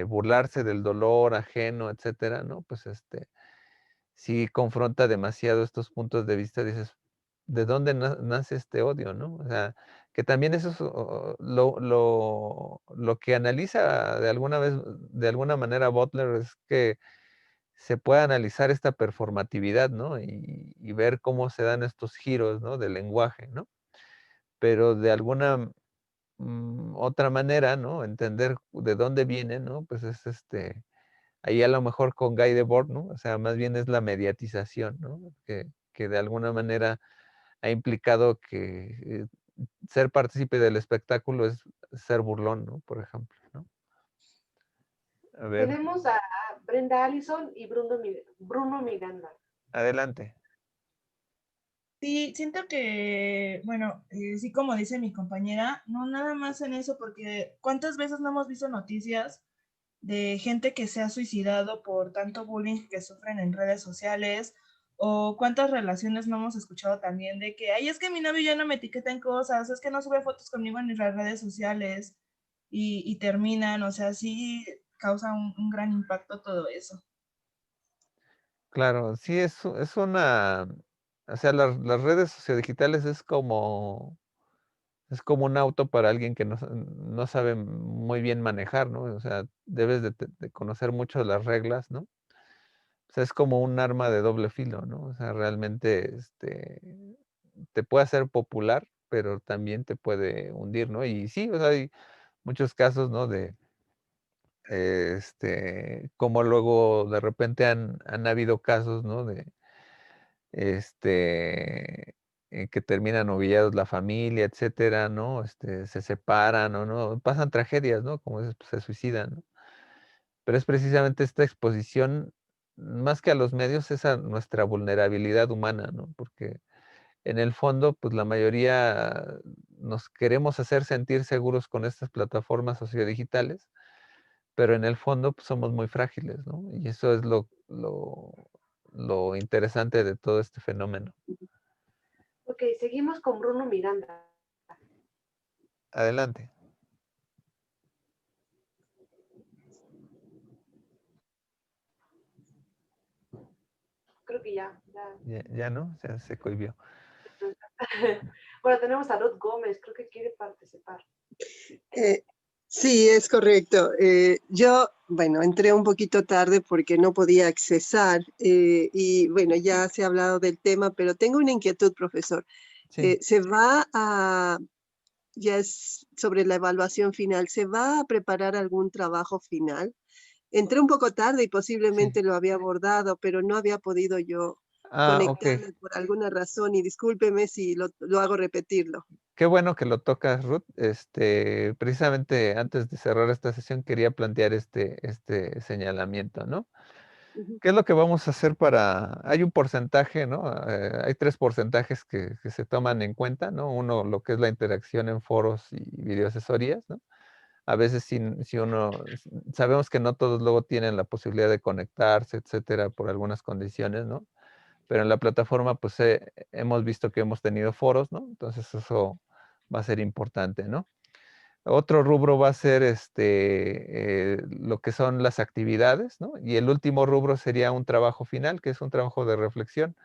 burlarse del dolor ajeno, etcétera, ¿no? Pues, sí confronta demasiado estos puntos de vista, dices, ¿de dónde nace este odio, no? O sea, que también eso es lo que analiza de alguna manera Butler es que se puede analizar esta performatividad, ¿no? Y ver cómo se dan estos giros, ¿no? Del lenguaje, ¿no? Pero de alguna otra manera, ¿no? Entender de dónde viene, ¿no? Pues es ahí a lo mejor con Guy Debord, ¿no? O sea, más bien es la mediatización, ¿no? Que de alguna manera ha implicado que ser partícipe del espectáculo es ser burlón, ¿no? Por ejemplo, ¿no? A ver, Tenemos a Brenda Allison y Bruno Miranda. adelante. Sí, siento que, bueno, sí, como dice mi compañera, no nada más en eso, porque ¿cuántas veces no hemos visto noticias de gente que se ha suicidado por tanto bullying que sufren en redes sociales? O cuántas relaciones no hemos escuchado también de que, ay, es que mi novio ya no me etiqueta en cosas, es que no sube fotos conmigo en las redes sociales y terminan, o sea, sí causa un gran impacto todo eso. Claro, sí, es una, o sea, las redes sociodigitales es como un auto para alguien que no sabe muy bien manejar, ¿no? O sea, debes de conocer mucho las reglas, ¿no? O sea, es como un arma de doble filo, ¿no? O sea, realmente, te puede hacer popular, pero también te puede hundir, ¿no? Y sí, o sea, hay muchos casos, ¿no? Como luego de repente han habido casos, ¿no? Este, que terminan humillados la familia, etcétera, ¿no? Se separan o no, pasan tragedias, ¿no? Como se suicidan, ¿no? Pero es precisamente esta exposición, más que a los medios, es a nuestra vulnerabilidad humana, ¿no? Porque en el fondo, pues la mayoría nos queremos hacer sentir seguros con estas plataformas sociodigitales, pero en el fondo pues, somos muy frágiles, ¿no? Y eso es lo interesante de todo este fenómeno. Ok, seguimos con Bruno Miranda. Adelante. Creo que ya. Ya no, se cohibió. Bueno, tenemos a Ruth Gómez, creo que quiere participar. Sí, es correcto. Yo, bueno, entré un poquito tarde porque no podía accesar y bueno, ya se ha hablado del tema, pero tengo una inquietud, profesor. Sí. Ya es sobre la evaluación final, ¿se va a preparar algún trabajo final? Entré un poco tarde y posiblemente lo había abordado, pero no había podido yo Ok. conectarme por alguna razón y discúlpeme si lo hago repetirlo. Qué bueno que lo tocas, Ruth. Precisamente antes de cerrar esta sesión quería plantear este señalamiento, ¿no? ¿Qué es lo que vamos a hacer hay un porcentaje, ¿no? Hay 3 porcentajes que se toman en cuenta, ¿no? Uno, lo que es la interacción en foros y videoasesorías, ¿no? A veces sabemos que no todos luego tienen la posibilidad de conectarse, etcétera, por algunas condiciones, ¿no? Pero en la plataforma, pues, hemos visto que hemos tenido foros, ¿no? Entonces eso va a ser importante, ¿no? Otro rubro va a ser lo que son las actividades, ¿no? Y el último rubro sería un trabajo final, que es un trabajo de reflexión.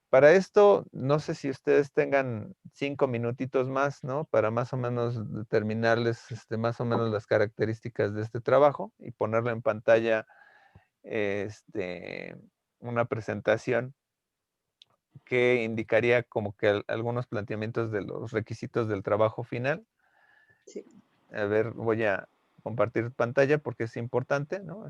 Para esto, no sé si ustedes tengan 5 minutitos más, ¿no? Para más o menos determinarles más o menos las características de este trabajo y ponerlo en pantalla una presentación que indicaría como que algunos planteamientos de los requisitos del trabajo final. Sí. A ver, voy a compartir pantalla porque es importante, ¿no?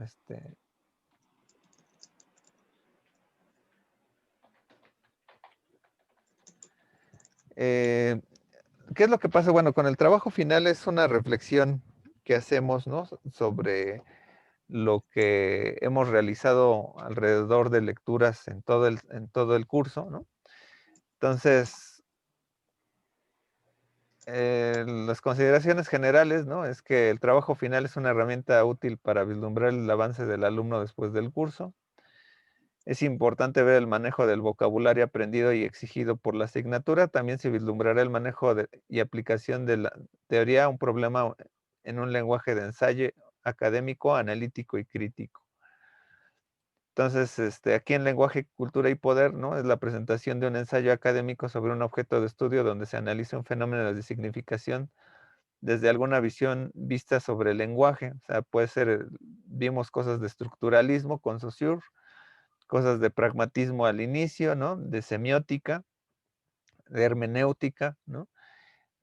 ¿Qué es lo que pasa? Bueno, con el trabajo final es una reflexión que hacemos, ¿no? Sobre lo que hemos realizado alrededor de lecturas en todo el curso, ¿no? Entonces, las consideraciones generales, ¿no? Es que el trabajo final es una herramienta útil para vislumbrar el avance del alumno después del curso. Es importante ver el manejo del vocabulario aprendido y exigido por la asignatura. También se vislumbrará el manejo y aplicación de la teoría a un problema en un lenguaje de ensayo académico, analítico y crítico. Entonces, aquí en Lenguaje, Cultura y Poder, ¿no? Es la presentación de un ensayo académico sobre un objeto de estudio donde se analiza un fenómeno de significación desde alguna visión vista sobre el lenguaje. O sea, puede ser, vimos cosas de estructuralismo con Saussure, cosas de pragmatismo al inicio, ¿no? De semiótica, de hermenéutica, ¿no?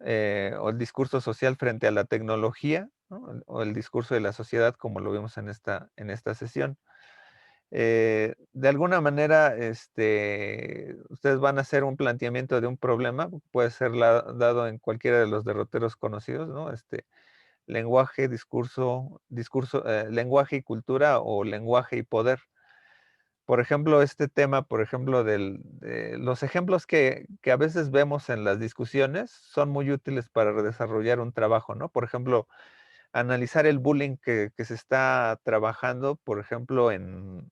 O el discurso social frente a la tecnología, ¿no? O el discurso de la sociedad, como lo vimos en esta sesión. De alguna manera, ustedes van a hacer un planteamiento de un problema, puede ser dado en cualquiera de los derroteros conocidos, ¿no? lenguaje, lenguaje y cultura o lenguaje y poder. Por ejemplo, este tema, por ejemplo, de los ejemplos que a veces vemos en las discusiones son muy útiles para desarrollar un trabajo, ¿no? Por ejemplo, analizar el bullying que se está trabajando, por ejemplo, en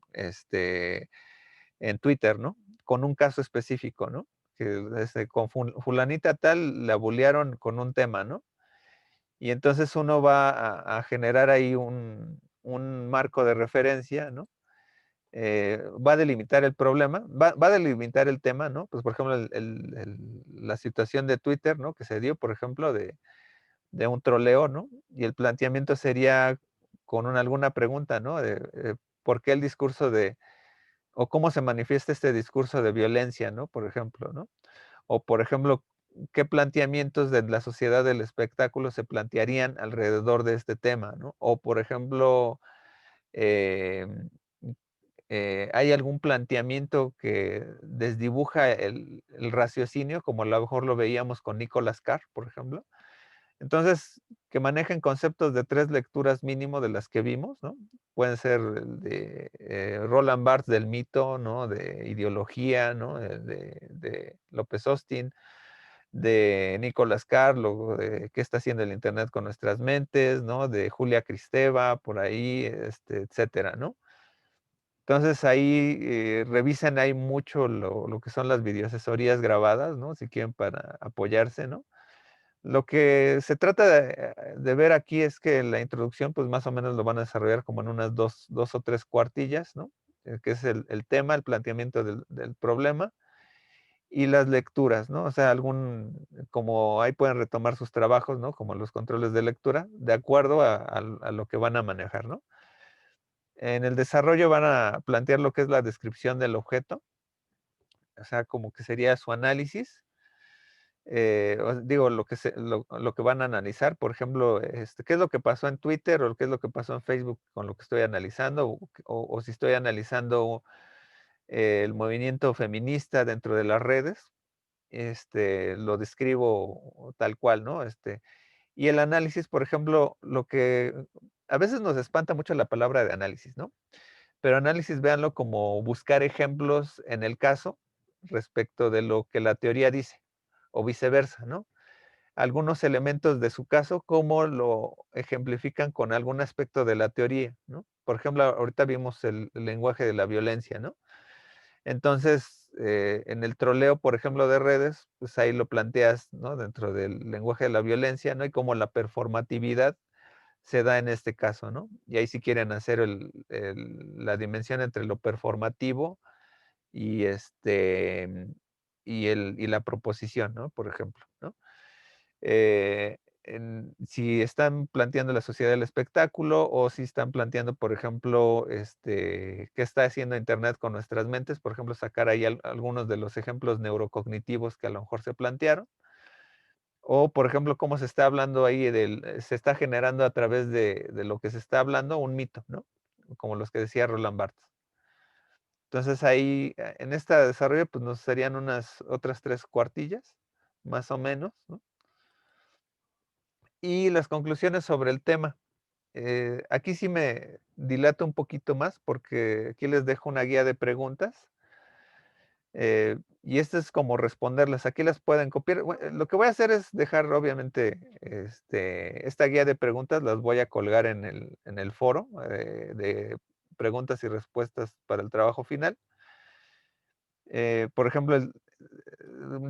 Twitter, ¿no? Con un caso específico, ¿no? Que con fulanita tal la bullearon con un tema, ¿no? Y entonces uno va a generar ahí un marco de referencia, ¿no? Va a delimitar el problema, va a delimitar el tema, ¿no? Pues por ejemplo, la situación de Twitter, ¿no? Que se dio, por ejemplo, de un troleo, ¿no? Y el planteamiento sería con alguna pregunta, ¿no? ¿Por qué el discurso o cómo se manifiesta este discurso de violencia, ¿no? Por ejemplo, ¿no? O por ejemplo, ¿qué planteamientos de la sociedad del espectáculo se plantearían alrededor de este tema, ¿no? O por ejemplo, eh, ¿hay algún planteamiento que desdibuja el raciocinio, como a lo mejor lo veíamos con Nicolas Carr, por ejemplo? Entonces, que manejen conceptos de 3 lecturas mínimo de las que vimos, ¿no? Pueden ser el de Roland Barthes del mito, ¿no? De ideología, ¿no? De López Austin, de Nicolas Carr, de qué está haciendo el Internet con nuestras mentes, ¿no? De Julia Kristeva, por ahí, etcétera, ¿no? Entonces ahí revisen ahí mucho lo que son las videoasesorías grabadas, ¿no? Si quieren para apoyarse, ¿no? Lo que se trata de ver aquí es que la introducción, pues más o menos lo van a desarrollar como en unas dos o tres cuartillas, ¿no? Que es el tema, el planteamiento del problema y las lecturas, ¿no? O sea, como ahí pueden retomar sus trabajos, ¿no? Como los controles de lectura, de acuerdo a lo que van a manejar, ¿no? En el desarrollo van a plantear lo que es la descripción del objeto, o sea, como que sería su análisis. Digo, lo que van a analizar, por ejemplo, qué es lo que pasó en Twitter o qué es lo que pasó en Facebook con lo que estoy analizando, o si estoy analizando el movimiento feminista dentro de las redes, lo describo tal cual, ¿no? Y el análisis, por ejemplo, lo que a veces nos espanta mucho la palabra de análisis, ¿no? Pero análisis, véanlo como buscar ejemplos en el caso respecto de lo que la teoría dice, o viceversa, ¿no? Algunos elementos de su caso, cómo lo ejemplifican con algún aspecto de la teoría, ¿no? Por ejemplo, ahorita vimos el lenguaje de la violencia, ¿no? Entonces, en el troleo, por ejemplo, de redes, pues ahí lo planteas, ¿no? Dentro del lenguaje de la violencia, ¿no? Y cómo la performatividad se da en este caso, ¿no? Y ahí si quieren hacer la dimensión entre lo performativo y y la proposición, ¿no? Por ejemplo, ¿no? Si están planteando la sociedad del espectáculo o si están planteando, por ejemplo, qué está haciendo Internet con nuestras mentes, por ejemplo, sacar ahí algunos de los ejemplos neurocognitivos que a lo mejor se plantearon, o por ejemplo, cómo se está hablando ahí se está generando a través de lo que se está hablando un mito, ¿no? Como los que decía Roland Barthes. Entonces ahí, en este desarrollo, pues nos serían unas otras 3 cuartillas, más o menos, ¿no? Y las conclusiones sobre el tema. Aquí sí me dilato un poquito más porque aquí les dejo una guía de preguntas. Y esto es como responderlas. Aquí las pueden copiar. Lo que voy a hacer es dejar, obviamente, esta guía de preguntas, las voy a colgar en el foro de preguntas y respuestas para el trabajo final. Por ejemplo,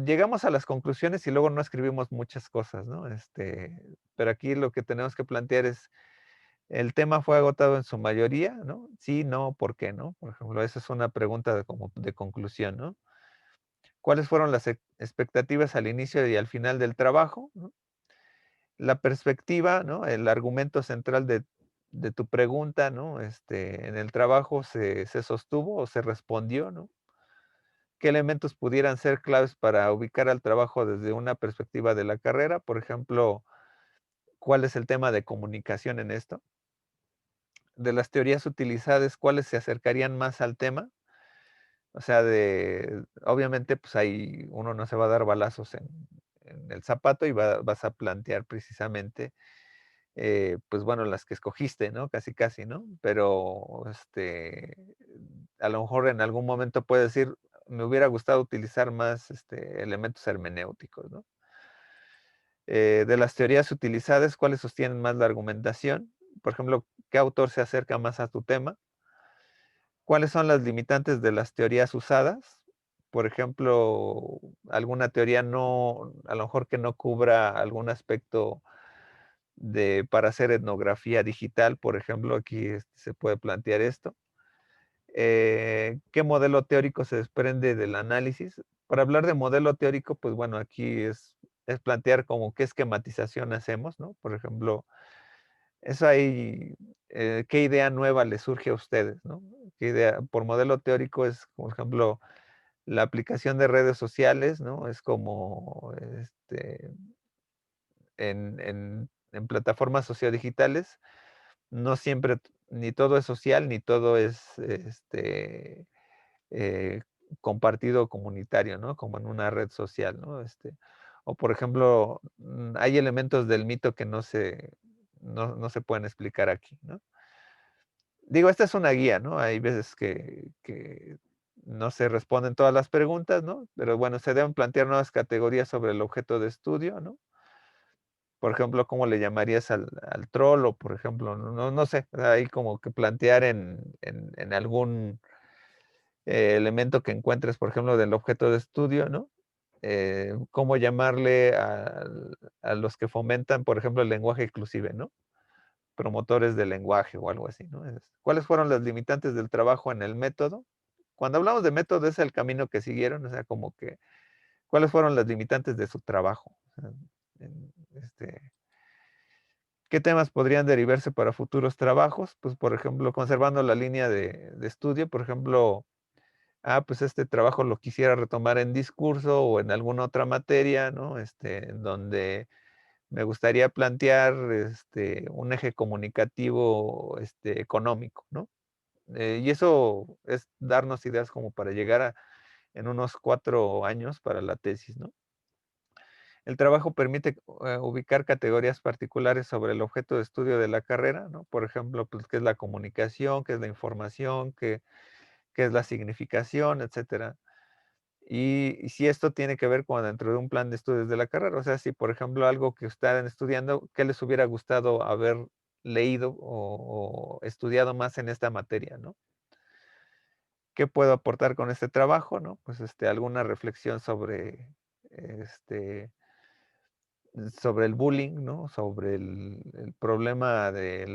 llegamos a las conclusiones y luego no escribimos muchas cosas, ¿no? Pero aquí lo que tenemos que plantear es, ¿el tema fue agotado en su mayoría, no? Sí, no, ¿por qué no? Por ejemplo, esa es una pregunta como de conclusión, ¿no? ¿Cuáles fueron las expectativas al inicio y al final del trabajo, ¿no? La perspectiva, ¿no? El argumento central de tu pregunta, ¿no? En el trabajo se sostuvo o se respondió, ¿no? ¿Qué elementos pudieran ser claves para ubicar al trabajo desde una perspectiva de la carrera? Por ejemplo, ¿cuál es el tema de comunicación en esto? De las teorías utilizadas, ¿cuáles se acercarían más al tema? O sea, obviamente, pues ahí uno no se va a dar balazos en el zapato y vas a plantear precisamente pues bueno, las que escogiste, ¿no? Casi, casi, ¿no? Pero a lo mejor en algún momento puedes decir, me hubiera gustado utilizar más elementos hermenéuticos, ¿no? De las teorías utilizadas, ¿cuáles sostienen más la argumentación? Por ejemplo, ¿qué autor se acerca más a tu tema? ¿Cuáles son las limitantes de las teorías usadas? Por ejemplo, alguna teoría no, a lo mejor que no cubra algún aspecto para hacer etnografía digital, por ejemplo, aquí se puede plantear esto. ¿Qué modelo teórico se desprende del análisis? Para hablar de modelo teórico, pues bueno, aquí es plantear como qué esquematización hacemos, ¿no? Por ejemplo, eso ahí, ¿qué idea nueva les surge a ustedes, ¿no? ¿Qué idea? Por modelo teórico es, por ejemplo, la aplicación de redes sociales, ¿no? Es como en plataformas sociodigitales, no siempre, ni todo es social, ni todo es eh, compartido comunitario, ¿no? Como en una red social, ¿no? O por ejemplo, hay elementos del mito que no se pueden explicar aquí, ¿no? Digo, esta es una guía, ¿no? Hay veces que no se responden todas las preguntas, ¿no? Pero bueno, se deben plantear nuevas categorías sobre el objeto de estudio, ¿no? Por ejemplo, ¿cómo le llamarías al troll? O por ejemplo, no sé, hay como que plantear en algún elemento que encuentres, por ejemplo, del objeto de estudio, ¿no? ¿Cómo llamarle a los que fomentan, por ejemplo, el lenguaje inclusive, ¿no? Promotores del lenguaje o algo así, ¿no? ¿Cuáles fueron las limitantes del trabajo en el método? Cuando hablamos de método es el camino que siguieron, o sea, como que, ¿cuáles fueron las limitantes de su trabajo? O sea, en, ¿qué temas podrían derivarse para futuros trabajos? Pues, por ejemplo, conservando la línea de estudio, por ejemplo, pues este trabajo lo quisiera retomar en discurso o en alguna otra materia, ¿no? En donde me gustaría plantear un eje comunicativo económico, ¿no? Y eso es darnos ideas como para llegar en unos 4 años para la tesis, ¿no? El trabajo permite ubicar categorías particulares sobre el objeto de estudio de la carrera, ¿no? Por ejemplo, pues, qué es la comunicación, qué es la información, qué es la significación, etcétera. Y si esto tiene que ver con dentro de un plan de estudios de la carrera, o sea, si por ejemplo algo que están estudiando, ¿qué les hubiera gustado haber leído o estudiado más en esta materia, ¿no? ¿Qué puedo aportar con este trabajo, no? Pues alguna reflexión este, sobre el bullying, ¿no? Sobre el problema de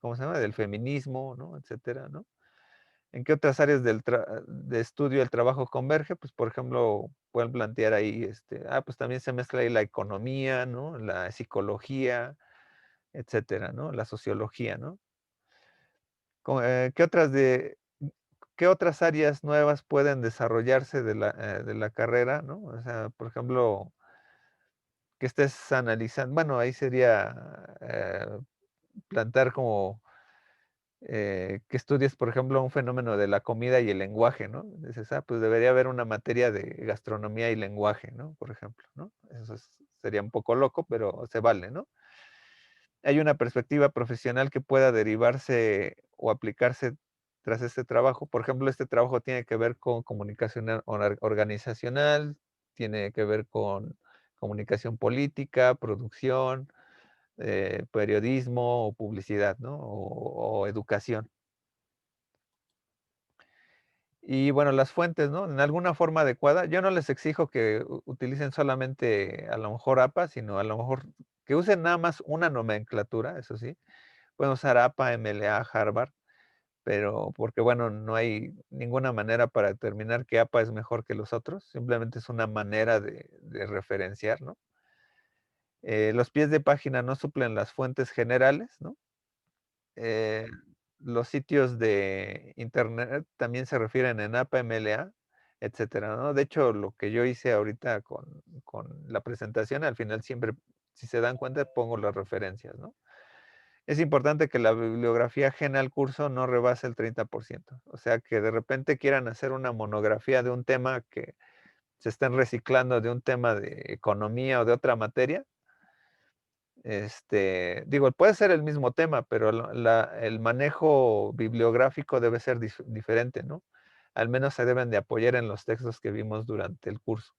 ¿cómo se llama? Del feminismo, ¿no? Etcétera, ¿no? ¿En qué otras áreas de estudio el trabajo converge? Pues, por ejemplo, pueden plantear ahí, pues también se mezcla ahí la economía, ¿no? La psicología, etcétera, ¿no? La sociología, ¿no? ¿Qué otras áreas nuevas pueden desarrollarse de la carrera, ¿no? O sea, por ejemplo, que estés analizando, bueno, ahí sería plantear como que estudies, por ejemplo, un fenómeno de la comida y el lenguaje, ¿no? Dices, pues debería haber una materia de gastronomía y lenguaje, ¿no? Por ejemplo, ¿no? Sería un poco loco, pero se vale, ¿no? Hay una perspectiva profesional que pueda derivarse o aplicarse tras este trabajo. Por ejemplo, este trabajo tiene que ver con comunicación organizacional, tiene que ver con comunicación política, producción, periodismo o publicidad, ¿no? O educación. Y bueno, las fuentes, ¿no? En alguna forma adecuada. Yo no les exijo que utilicen solamente a lo mejor APA, sino a lo mejor que usen nada más una nomenclatura, eso sí. Pueden usar APA, MLA, Harvard, pero porque bueno, no hay ninguna manera para determinar que APA es mejor que los otros. Simplemente es una manera de referenciar, ¿no? Los pies de página no suplen las fuentes generales, ¿no? Eh, los sitios de internet también se refieren en APA, MLA, etcétera, ¿no? De hecho, lo que yo hice ahorita con la presentación, al final siempre, si se dan cuenta, pongo las referencias, ¿no? Es importante que la bibliografía ajena al curso no rebase el 30%. O sea, que de repente quieran hacer una monografía de un tema que se estén reciclando de un tema de economía o de otra materia, Digo, puede ser el mismo tema, pero el manejo bibliográfico debe ser diferente, ¿no? Al menos se deben de apoyar en los textos que vimos durante el curso.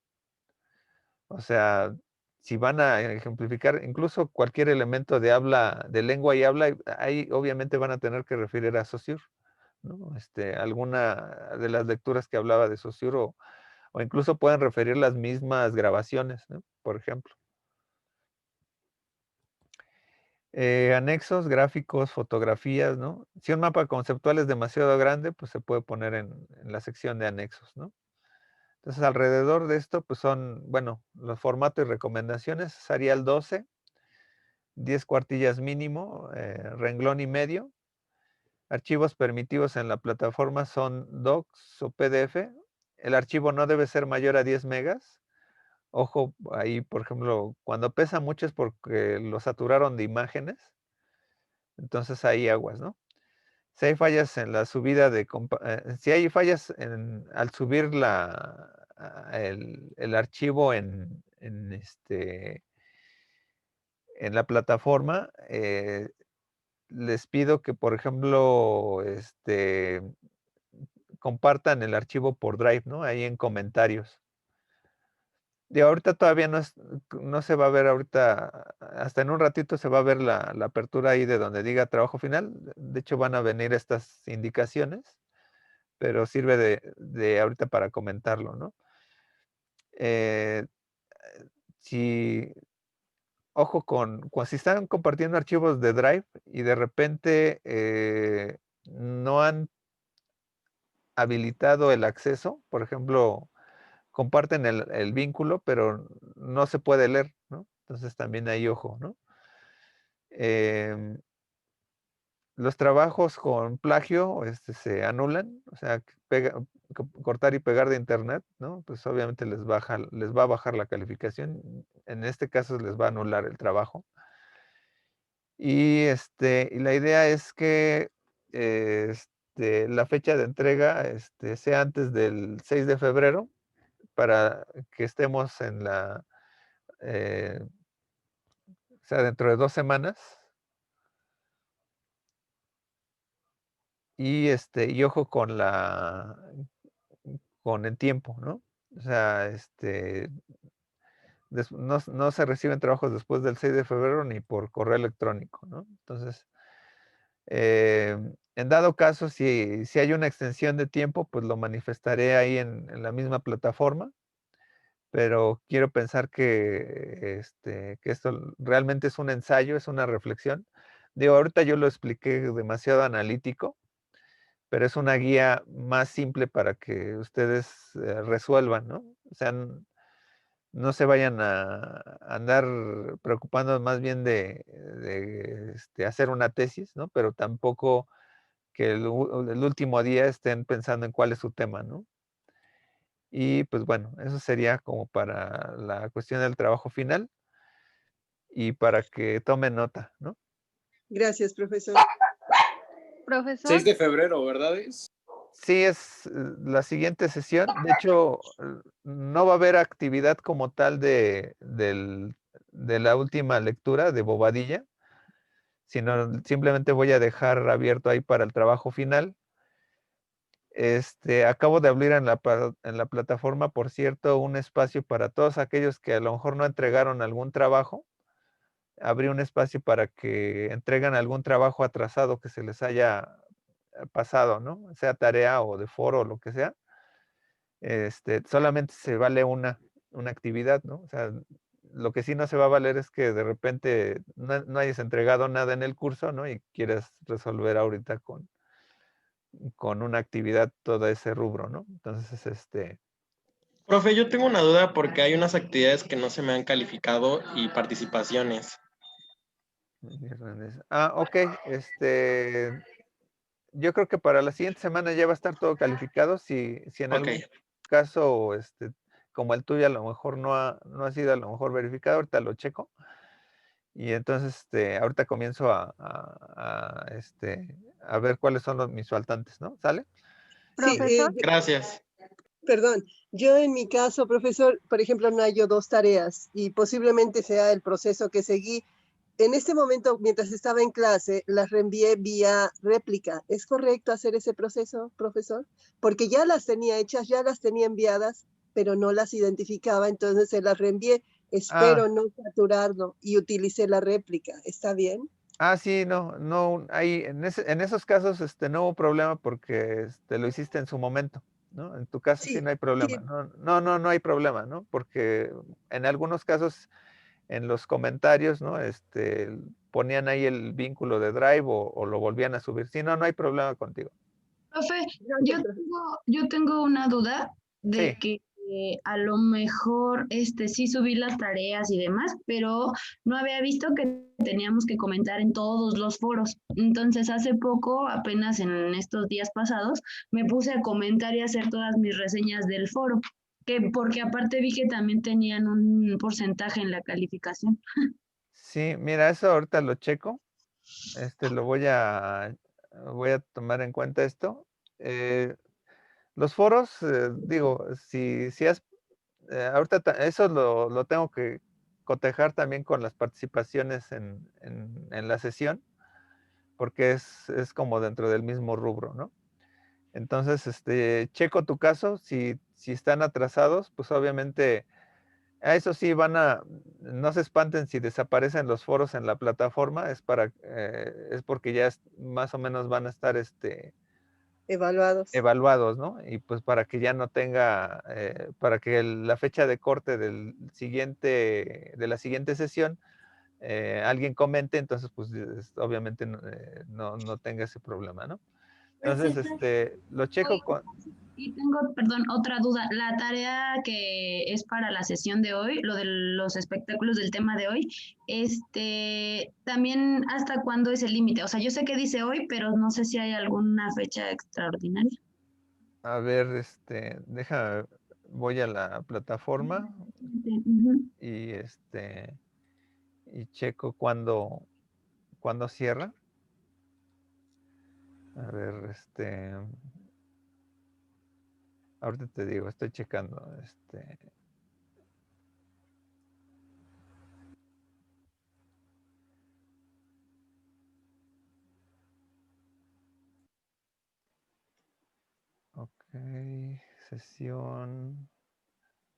O sea, si van a ejemplificar incluso cualquier elemento de habla, de lengua y habla, ahí obviamente van a tener que referir a Saussure, ¿no? Alguna de las lecturas que hablaba de Saussure, o incluso pueden referir las mismas grabaciones, ¿no? Por ejemplo. Anexos, gráficos, fotografías, ¿no? Si un mapa conceptual es demasiado grande, pues se puede poner en la sección de anexos, ¿no? Entonces, alrededor de esto, pues son, bueno, los formatos y recomendaciones, Arial 12, 10 cuartillas mínimo, renglón y medio. Archivos permitidos en la plataforma son docs o PDF. El archivo no debe ser mayor a 10 megas. Ojo, ahí, por ejemplo, cuando pesa mucho es porque lo saturaron de imágenes. Entonces ahí aguas, ¿no? Si hay fallas en la subida si hay fallas al subir el archivo en la plataforma, les pido que, por ejemplo, compartan el archivo por Drive, ¿no? Ahí en comentarios. Ahorita todavía no se va a ver ahorita, hasta en un ratito se va a ver la apertura ahí de donde diga trabajo final. De hecho, van a venir estas indicaciones, pero sirve de ahorita para comentarlo, ¿no? Ojo si están compartiendo archivos de Drive y de repente no han habilitado el acceso, por ejemplo, comparten el vínculo, pero no se puede leer, ¿no? Entonces también hay ojo, ¿no? Los trabajos con plagio se anulan, o sea, cortar y pegar de internet, ¿no? Pues obviamente les va a bajar la calificación. En este caso les va a anular el trabajo. Y la idea es que la fecha de entrega sea antes del 6 de febrero para que estemos o sea, dentro de 2 semanas. Y ojo con el tiempo, ¿no? O sea, no se reciben trabajos después del 6 de febrero ni por correo electrónico, ¿no? Entonces, en dado caso, si hay una extensión de tiempo, pues lo manifestaré ahí en la misma plataforma, pero quiero pensar que esto realmente es un ensayo, es una reflexión. Digo, ahorita yo lo expliqué demasiado analítico, pero es una guía más simple para que ustedes resuelvan, ¿no? O sea, no se vayan a andar preocupando más bien de hacer una tesis, ¿no? Pero tampoco que el último día estén pensando en cuál es su tema, ¿no? Y pues bueno, eso sería como para la cuestión del trabajo final y para que tomen nota, ¿no? Gracias, profesor. Profesor. 6 de febrero, ¿verdad? Sí, es la siguiente sesión. De hecho, no va a haber actividad como tal de la última lectura de Bobadilla, sino simplemente voy a dejar abierto ahí para el trabajo final. Acabo de abrir en la plataforma, por cierto, un espacio para todos aquellos que a lo mejor no entregaron algún trabajo. Abrí un espacio para que entreguen algún trabajo atrasado que se les haya pasado, ¿no? Sea tarea o de foro o lo que sea. Solamente se vale una actividad, ¿no? O sea, lo que sí no se va a valer es que de repente no hayas entregado nada en el curso, ¿no? Y quieres resolver ahorita con una actividad todo ese rubro, ¿no? Entonces, Profe, yo tengo una duda porque hay unas actividades que no se me han calificado y participaciones. Ok, yo creo que para la siguiente semana ya va a estar todo calificado. Si en algún caso, como el tuyo a lo mejor no ha sido a lo mejor verificado, ahorita lo checo. Y entonces, ahorita comienzo a ver cuáles son mis faltantes, ¿no? ¿Sale? Sí, gracias. Perdón, yo en mi caso, profesor, por ejemplo, no hallo 2 tareas y posiblemente sea el proceso que seguí. en este momento, mientras estaba en clase, las reenvié vía réplica. ¿Es correcto hacer ese proceso, profesor? Porque ya las tenía hechas, ya las tenía enviadas, pero no las identificaba, entonces se las reenvié. Espero no saturarlo y utilicé la réplica. ¿Está bien? Sí, no, hay, en esos casos, no hubo problema porque, lo hiciste en su momento, ¿no? En tu caso sí Sí, no hay problema, sí. no hay problema, ¿no? Porque en algunos casos, en los comentarios, ¿no? Ponían ahí el vínculo de Drive o lo volvían a subir. Sí, no hay problema contigo. Profe, Gracias, profe. yo tengo una duda de Sí. que a lo mejor sí subí las tareas y demás, pero no había visto que teníamos que comentar en todos los foros. Entonces, hace poco, apenas en estos días pasados, me puse a comentar y hacer todas mis reseñas del foro, porque aparte vi que también tenían un porcentaje en la calificación. Sí, mira, eso ahorita lo checo. Lo voy a tomar en cuenta esto. Los foros, digo, si has, ahorita eso lo tengo que cotejar también con las participaciones en la sesión, porque es como dentro del mismo rubro, ¿no? Entonces, checo tu caso, si están atrasados, pues obviamente, a eso sí no se espanten si desaparecen los foros en la plataforma, es porque ya más o menos van a estar, Evaluados. evaluados, ¿no? Y pues para que ya no tenga, para que la fecha de corte de la siguiente sesión, alguien comente, entonces pues obviamente no tenga ese problema, ¿no? Entonces, lo checo con... Y tengo, perdón, otra duda. La tarea que es para la sesión de hoy, lo de los espectáculos del tema de hoy, también ¿hasta cuándo es el límite? O sea, yo sé que dice hoy, pero no sé si hay alguna fecha extraordinaria. A ver, déjame, voy a la plataforma Ujú. y checo cuándo cierra. A ver, ahorita te digo, estoy checando, ok, sesión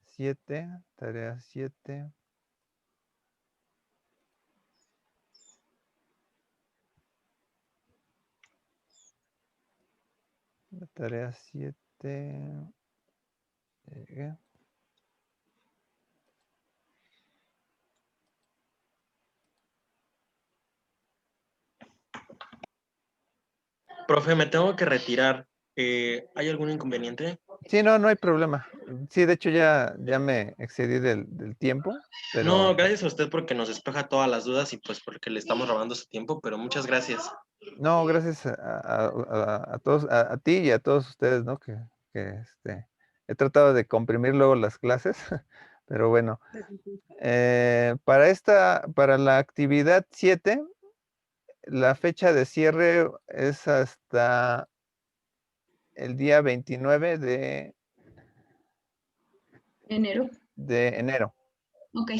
7, tarea 7. La tarea 7. Llegué. Profe, me tengo que retirar. ¿Hay algún inconveniente? Sí, no hay problema. Sí, de hecho ya me excedí del tiempo, pero No, gracias a usted porque nos despeja todas las dudas y pues porque le estamos robando su tiempo, pero muchas gracias. no, gracias a todos, a ti y a todos ustedes, ¿no? He tratado de comprimir luego las clases, pero bueno. Para la actividad 7, la fecha de cierre es hasta el día 29 Enero. de enero. Ok,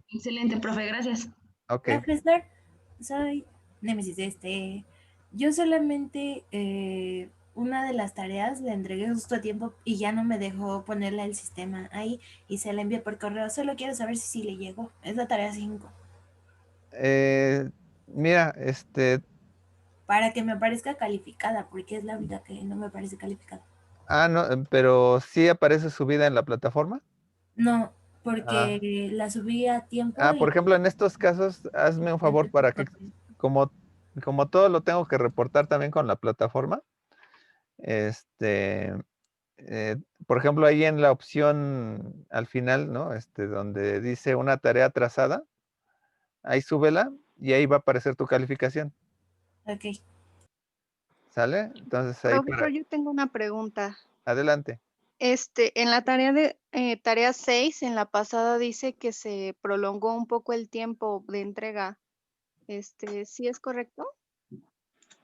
excelente, profe, gracias. Ok. Profesor, soy Némesis. Yo solamente una de las tareas la entregué justo a tiempo y ya no me dejó ponerla el sistema ahí y se la envié por correo. Solo quiero saber si sí le llegó. Es la tarea 5. Mira, Para que me aparezca calificada, porque es la única que no me parece calificada. no, pero sí aparece subida en la plataforma. No, Ah. porque la subí a tiempo Por y ejemplo, en estos casos, hazme un favor para que, como todo lo tengo que reportar también con la plataforma, este, por ejemplo, ahí en la opción al final, ¿no? Donde dice una tarea trazada, ahí súbela y ahí va a aparecer tu calificación. Ok. ¿Sale? Entonces ahí Profesor, yo tengo una pregunta. adelante. En la tarea 6, en la pasada dice que se prolongó un poco el tiempo de entrega. ¿Sí es correcto?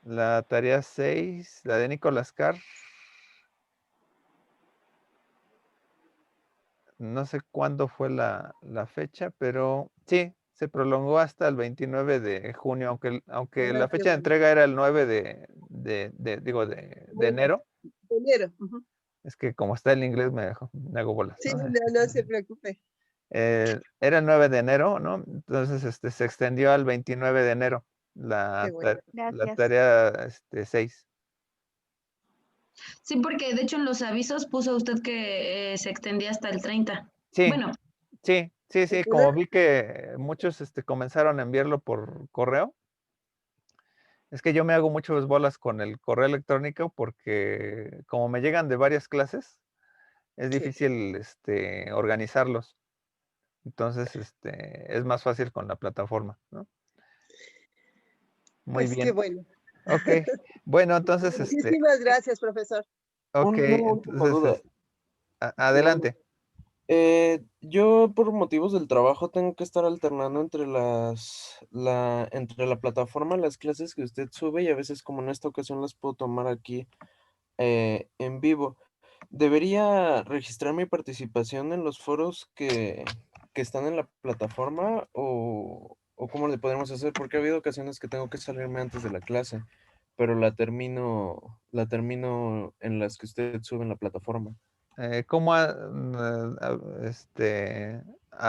La tarea 6, la de Nicolás Carr. No sé cuándo fue la fecha, pero sí, se prolongó hasta el 29 de junio, aunque la Qué fecha de bueno. entrega era el 9 de enero. De enero. Ujú. Es que como está el inglés me hago bolas, Sí, ¿no? no se preocupe. Era el 9 de enero, ¿no? Entonces se extendió al 29 de enero la, Qué bueno. la Gracias. tarea 6. Sí, porque de hecho en los avisos puso usted que se extendía hasta el 30. Sí, Bueno, sí, El como problema- vi que muchos comenzaron a enviarlo por correo. Es que yo me hago muchas bolas con el correo electrónico porque como me llegan de varias clases, es Sí. difícil organizarlos. Entonces, es más fácil con la plataforma, ¿no? Muy Pues qué bien. bueno. Ok. Bueno, entonces, Muchísimas gracias, profesor. ok, Una última duda. entonces, adelante. Yo por motivos del trabajo tengo que estar alternando entre entre la plataforma, las clases que usted sube y a veces como en esta ocasión las puedo tomar aquí en vivo. ¿Debería registrar mi participación en los foros que están en la plataforma o cómo le podemos hacer? Porque ha habido ocasiones que tengo que salirme antes de la clase, pero la termino en las que usted sube en la plataforma. ¿Cómo, a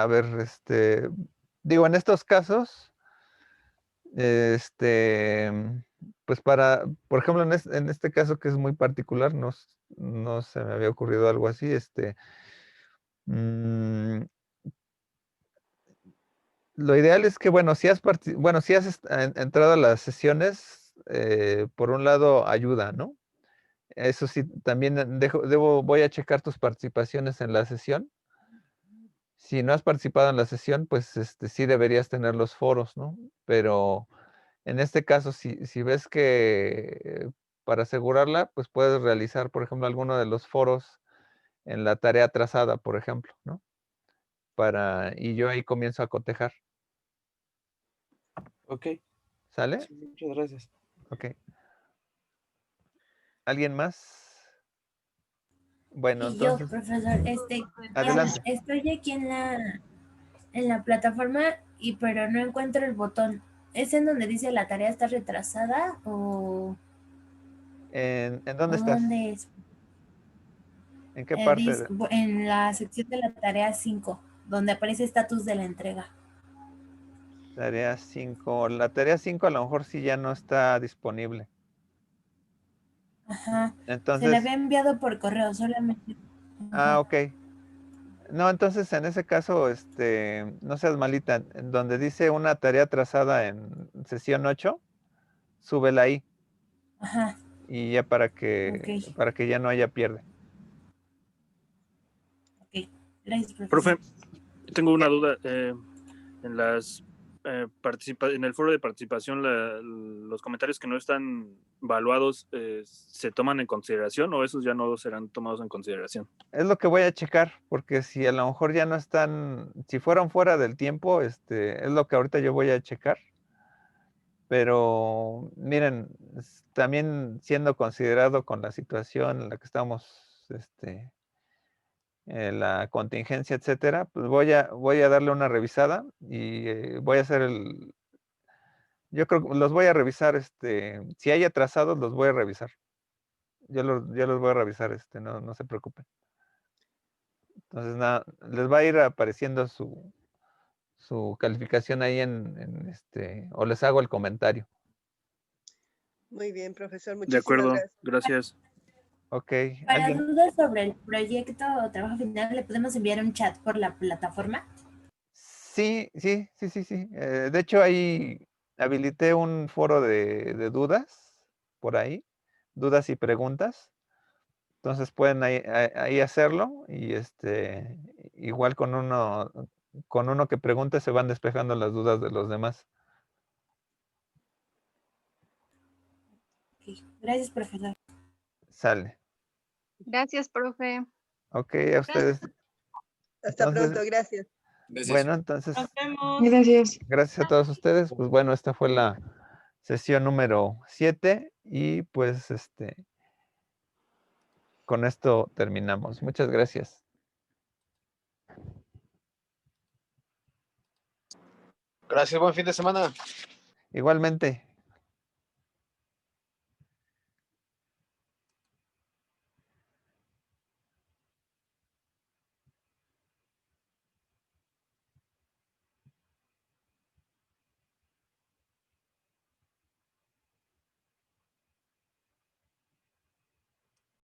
ver, digo, en estos casos, pues por ejemplo, en este caso que es muy particular, no se me había ocurrido algo así, mm, lo ideal es que, bueno, si has entrado a las sesiones, por un lado ayuda, ¿no? Eso sí, también voy a checar tus participaciones en la sesión. Si no has participado en la sesión, pues sí deberías tener los foros, ¿no? Pero en este caso, si ves que para asegurarla, pues puedes realizar, por ejemplo, alguno de los foros en la tarea trazada, por ejemplo, ¿no? Y yo ahí comienzo a cotejar. Ok, ¿Sale? sí, muchas gracias. Ok. ¿Alguien más? Bueno, Y yo, entonces, profesor, adelante. estoy aquí en la plataforma pero no encuentro el botón. ¿Es en donde dice la tarea está retrasada ¿En dónde o estás? dónde es? ¿En qué parte? En la sección de la tarea 5, donde aparece estatus de la entrega. Tarea 5. La tarea 5 a lo mejor sí ya no está disponible. Ajá. Se le Entonces, había enviado por correo solamente. Ajá. ok. No, entonces en ese caso, no seas malita. En donde dice una tarea trazada en sesión 8, súbela ahí Ajá. y ya Ok. para que ya no haya pierde. Ok. Gracias, Profe, profesor. tengo una duda. En las en el foro de participación, los comentarios que no están valuados, ¿se toman en consideración o esos ya no serán tomados en consideración? Es lo que voy a checar, porque si a lo mejor ya no están, si fueron fuera del tiempo, es lo que ahorita yo voy a checar. Pero miren, también siendo considerado con la situación en la que estamos, la contingencia, etcétera, pues voy a darle una revisada y voy a hacer yo creo que los voy a revisar, si hay atrasados, los voy a revisar. Yo los voy a revisar, no se preocupen. Entonces, nada, les va a ir apareciendo su calificación ahí o les hago el comentario. Muy bien, profesor. De Muchísimas acuerdo, gracias. gracias. Ok, Para ¿alguien? dudas sobre el proyecto o trabajo final, ¿le podemos enviar un chat por la plataforma? Sí. De hecho, ahí habilité un foro de dudas por ahí, dudas y preguntas. Entonces pueden ahí hacerlo y igual con uno que pregunte se van despejando las dudas de los demás. Ok. Gracias, profesor. Sale. Gracias, profe. Ok, a ustedes. Hasta Entonces, pronto. Gracias. bueno, entonces, Nos vemos. gracias. gracias a todos ustedes. Pues bueno, esta fue la sesión número 7 y pues con esto terminamos. Muchas gracias. Gracias, buen fin de semana. Igualmente.